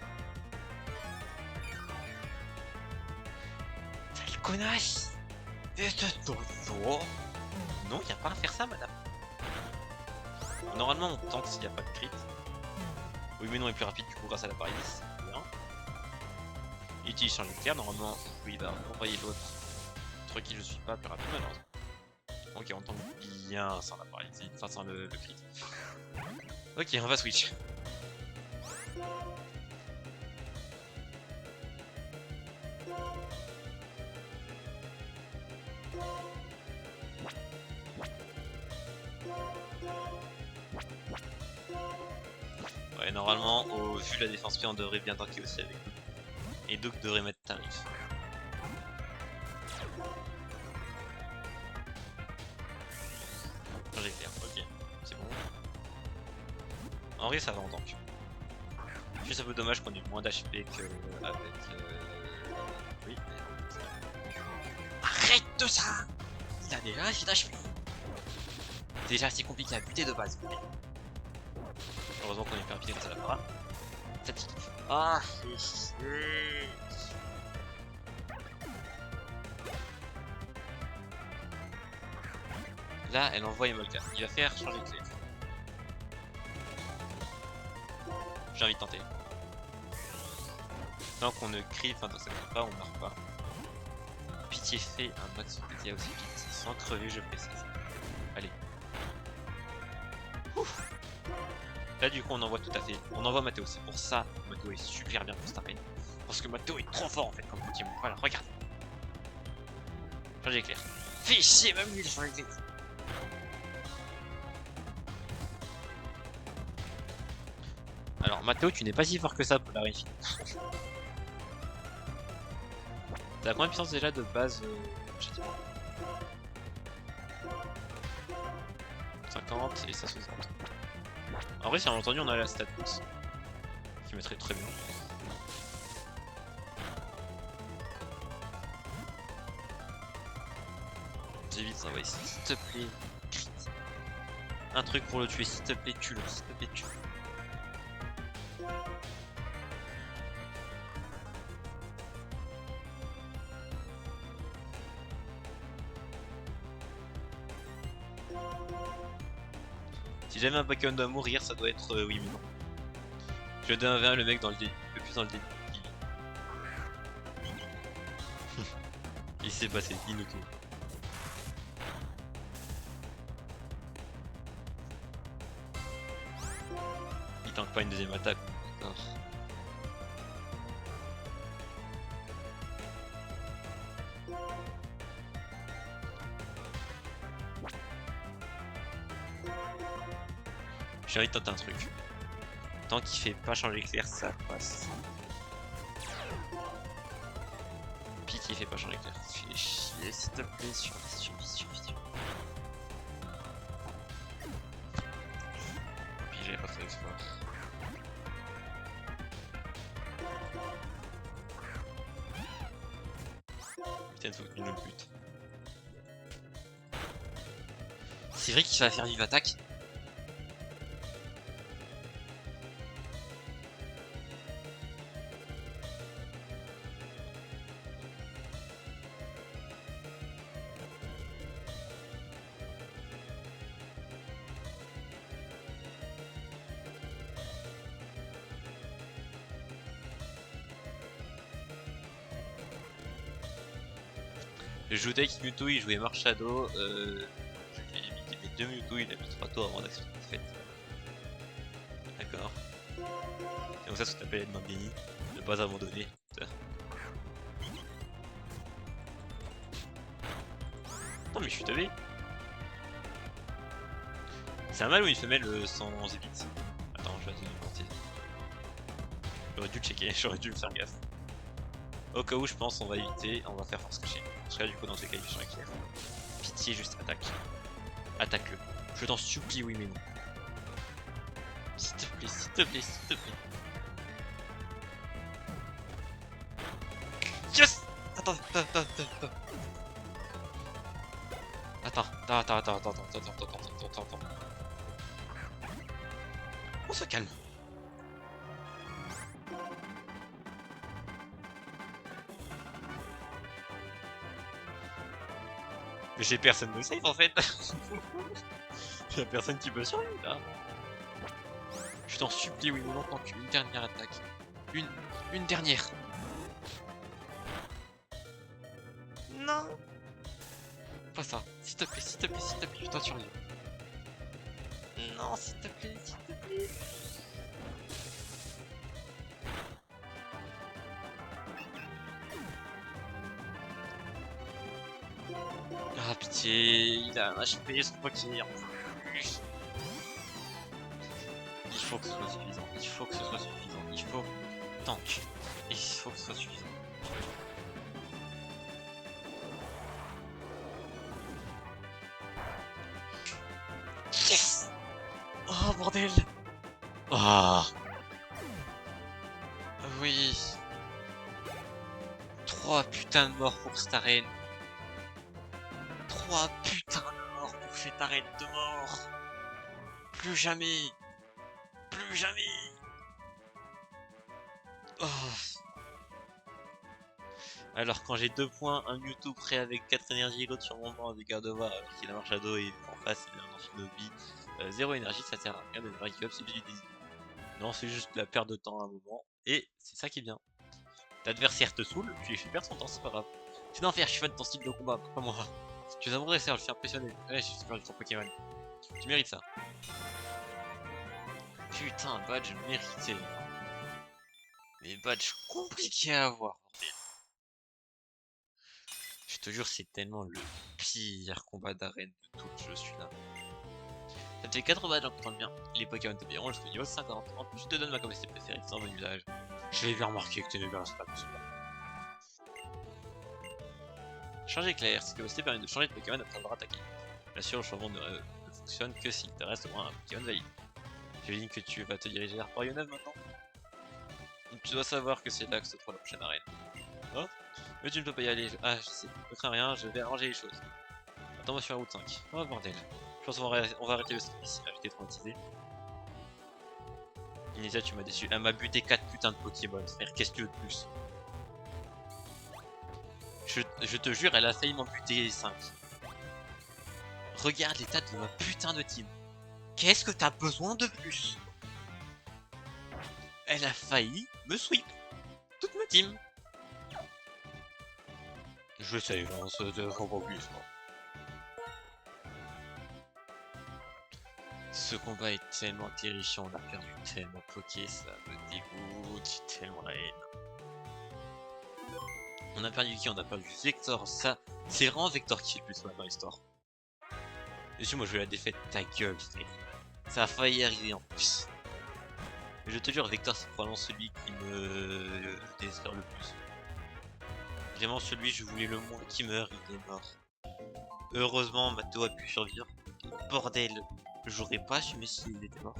Sale connasse! Non, y a pas à faire ça, madame. Normalement, on tank s'il n'y a pas de crit. Oui, mais non, il est plus rapide du coup grâce à la paralysie. Bien. Il utilise champ éclair. Normalement, il va envoyer l'autre. Truc qui je suis pas plus rapide, malheureusement. Ok, on tank bien sans la paralysie, enfin sans le crit. Ok, on va switch. Ouais, normalement, vu la défense P, on devrait bien tanker aussi avec nous. Et Doug devrait mettre tarif. J'ai clair, ok, c'est bon. En vrai, ça va en tank. Juste un peu dommage qu'on ait moins d'HP qu'avec. Oui, mais... Arrête de ça! Il a déjà assez d'HP. Déjà, c'est compliqué à buter de base. Heureusement qu'on est fait un pied comme ça là-bas. Fatigue. Ah, là, elle envoie Emolga. Il va faire changer de clé. J'ai envie de tenter. Tant qu'on ne crie, enfin dans ça ne pas, on meurt pas. Pitié fait un max de dégâts aussi vite, sans crever, je précise. Allez. Ouf. Là du coup on envoie tout à fait. On envoie Matteo, c'est pour ça que Matteo est super bien pour Starrain. Parce que Matteo est trop fort en fait comme Pokémon. Voilà, regarde. Changer éclair. Fais chier, même lui il change éclair. Alors Matteo, tu n'es pas si fort que ça pour la réussite. T'as combien de puissance déjà de base je sais pas. 50 et ça 60. En vrai, si on entendu, on a la stat boost qui mettrait très bien. J'évite ça, ouais, s'il te plaît. Un truc pour le tuer, s'il te plaît, tue-le, s'il te plaît, tue-le. Si jamais un Pokémon doit mourir, ça doit être oui mais non. Je donne 1v1 le mec dans le plus dans le début. Il s'est passé, dis-nous tout. Il tank pas une deuxième attaque, d'accord. J'ai envie de tenter un truc. Tant qu'il fait pas changer clair, ça passe. Pitié, fait pas changer clair. Fais chier, s'il te plaît, suffit. Puis j'avais pas fait l'exploit. Putain, faut que tu nous le butes. C'est vrai qu'il va faire vive attaque. Je joue deck Mewtwo, il jouait Marshadow. Je lui ai mis mes 2 Mewtwo, il a mis 3 tours avant d'action faite. D'accord. C'est comme ça ce que t'appelles être main bénie, ne pas abandonner. Non mais je suis teubé. C'est un mâle ou une femelle sans évite? Attends, je vais te porter. J'aurais dû le checker, j'aurais dû le faire gaffe. Au cas où je pense on va éviter, on va faire force cachée. Parce que là du coup dans ces cas il fait changer clair. Pitié, juste attaque. Attaque-le. Je t'en supplie, oui mais non. S'il te plaît, s'il te plaît, s'il te plaît. Yes! Attends. On se calme. Mais j'ai personne de safe en fait. Y'a personne qui peut survivre là. Je t'en supplie, oui, non, tant qu'une dernière attaque. Une dernière. Non. Pas ça. S'il te plaît, je t'en survie. Non, s'il te plaît. Ah pitié, il a un HP, son Poké en plus. Il faut que ce soit suffisant, il faut tank, il faut que ce soit suffisant. Yes. Oh bordel. Ah oui. 3 putains de morts pour cette arène. 3 putains de morts pour cette arène de mort. Plus jamais. Oh. Alors quand j'ai 2 points, un Mewtwo prêt avec 4 énergies et l'autre sur mon banc avec Gardevoir alors qu'il a Marshadow et en face il a un Amphinobi, 0 énergie, ça sert à rien de rank up, c'est du désir. Non, c'est juste la perte de temps à un moment, et c'est ça qui est bien. L'adversaire te saoule, tu lui fais perdre son temps, c'est pas grave. C'est d'enfer, je suis fan de ton style de combat, pas moi. Tu es un bon dresseur, je suis impressionné. Ouais, je suis super du ton Pokémon. Tu mérites ça. Putain, badge mérité. Mais badge compliqué à avoir. Je te jure, c'est tellement le pire combat d'arène de tout le jeu, celui-là. Ça te fait 4 badges en comptant bien. Les Pokémon te paieront jusqu'au niveau 50. En plus, je te donne ma capacité préférée, sans bon usage. J'avais bien remarqué que tu n'aimais pas ça, Changer clair, cette capacité permet de changer de Pokémon après avoir attaqué. Bien sûr, le changement ne fonctionne que s'il te reste au moins un Pokémon valide. J'imagine que tu vas te diriger vers Porionneuve maintenant. Donc, tu dois savoir que c'est là que se trouve la prochaine arène. Oh, mais tu ne peux pas y aller. Ah, je sais, ne crains rien, je vais arranger les choses. Attends-moi sur la route 5. Oh bordel. Je pense qu'on va arrêter le stream ici, là, j'étais traumatisé. Inésia, tu m'as déçu. Elle m'a buté 4 putains de Pokémon. Frère, qu'est-ce que tu veux de plus? Je te jure, elle a failli m'en buter 5. Regarde l'état de ma putain de team. Qu'est-ce que t'as besoin de plus? Elle a failli me sweep toute ma team. Je sais, on se défend pas plus. Ce combat est tellement terrifiant, on a perdu tellement Poké, ça me dégoûte, j'ai tellement la haine. On a perdu qui? On a perdu Vector, ça, c'est vraiment Vector qui est le plus mal dans l'histoire. Dessus, moi je veux la défaite, ta gueule, ça a failli arriver en plus. Mais je te jure, Vector c'est probablement celui qui me désespère le plus. Vraiment celui je voulais le moins qui meurt, il est mort. Heureusement, Mato a pu survivre. Bordel, j'aurais pas assumé s'il était mort.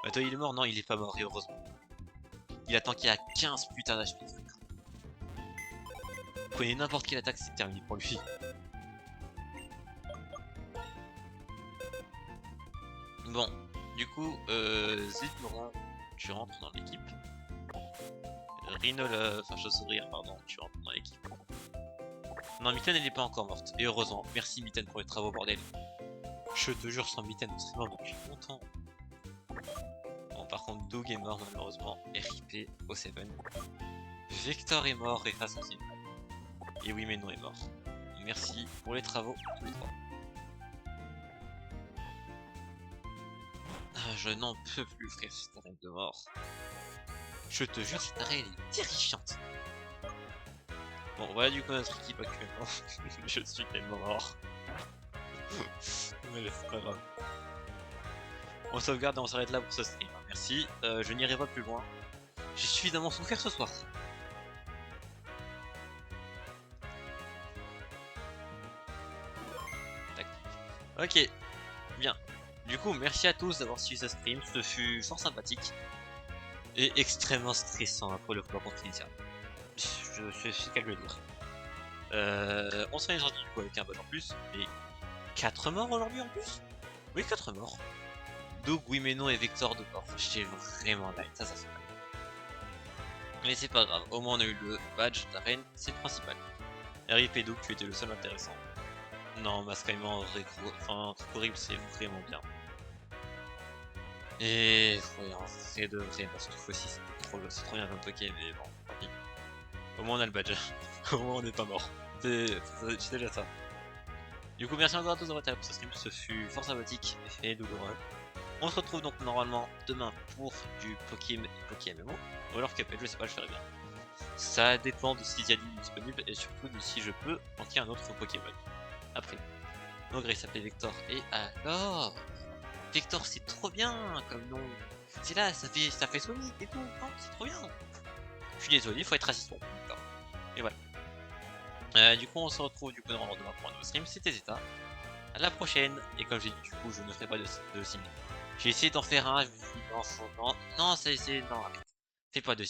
Mato il est mort? Non, il est pas mort, et heureusement. Il a tanké à 15 putains d'HP. Prenez n'importe quelle attaque, c'est terminé pour lui. Bon, du coup, Zedmoran, tu rentres dans l'équipe. Rhinola, enfin Chauve-Sourire, pardon, tu rentres dans l'équipe. Non, Mitten elle est pas encore morte, et heureusement. Merci Mitten pour les travaux, bordel. Je te jure, sans Mitten, on serait mort depuis longtemps. Bon, par contre, Doug est mort malheureusement, RIP au 7. Vector est mort et Assassin. Et oui, mais non est mort. Merci pour les travaux, tous les trois. Ah, je n'en peux plus, frère, cette arène de mort. Je te jure, cette arène est terrifiante. Bon, voilà du coup notre équipe actuellement. Je suis tellement mort. Mais c'est pas grave. On sauvegarde et on s'arrête là pour ce stream. Merci. Je n'irai pas plus loin. J'ai suffisamment souffert ce soir. Tac. Ok. Bien. Du coup, merci à tous d'avoir suivi ce stream. Ce fut fort sympathique. Et extrêmement stressant après le combat contre Initial. Je sais qu'à le dire. On se réunit aujourd'hui du coup avec un bug en plus. Et 4 morts aujourd'hui en plus? Oui, 4 morts. Doug, oui mais non et Vector de mort. J'ai vraiment la haine, ça fait mal. Mais c'est pas grave, au moins on a eu le badge d'arène, c'est le principal. RIP Doug, tu étais le seul intéressant. Non, Mascaïman, enfin, horrible, c'est vraiment bien. Et ouais, en vrai de vrai, parce que cette fois-ci c'est trop bien comme Poké, mais bon, tant pis. Au moins on a le badge, au moins on est pas mort. C'est déjà ça. Du coup, merci encore à tous d'avoir été là pour ce stream, ce fut fort sympathique et douloureux. On se retrouve donc normalement demain pour du Pokémon, ou alors Cuphead, je sais pas, je ferai bien. Ça dépend de si Ziadi est disponible et surtout de si je peux manquer un autre Pokémon. Après. Donc il s'appelait Vector. Et alors Vector c'est trop bien comme nom. C'est là, ça fait Sonic et tout, non, c'est trop bien. Je suis désolé, il faut être assistant. Et voilà. Du coup on se retrouve du coup normalement demain pour un nouveau stream, c'était Zeta. À la prochaine, et comme j'ai dit du coup je ne ferai pas de sim. J'ai essayé d'en faire un, je me suis dit non, non, fais pas de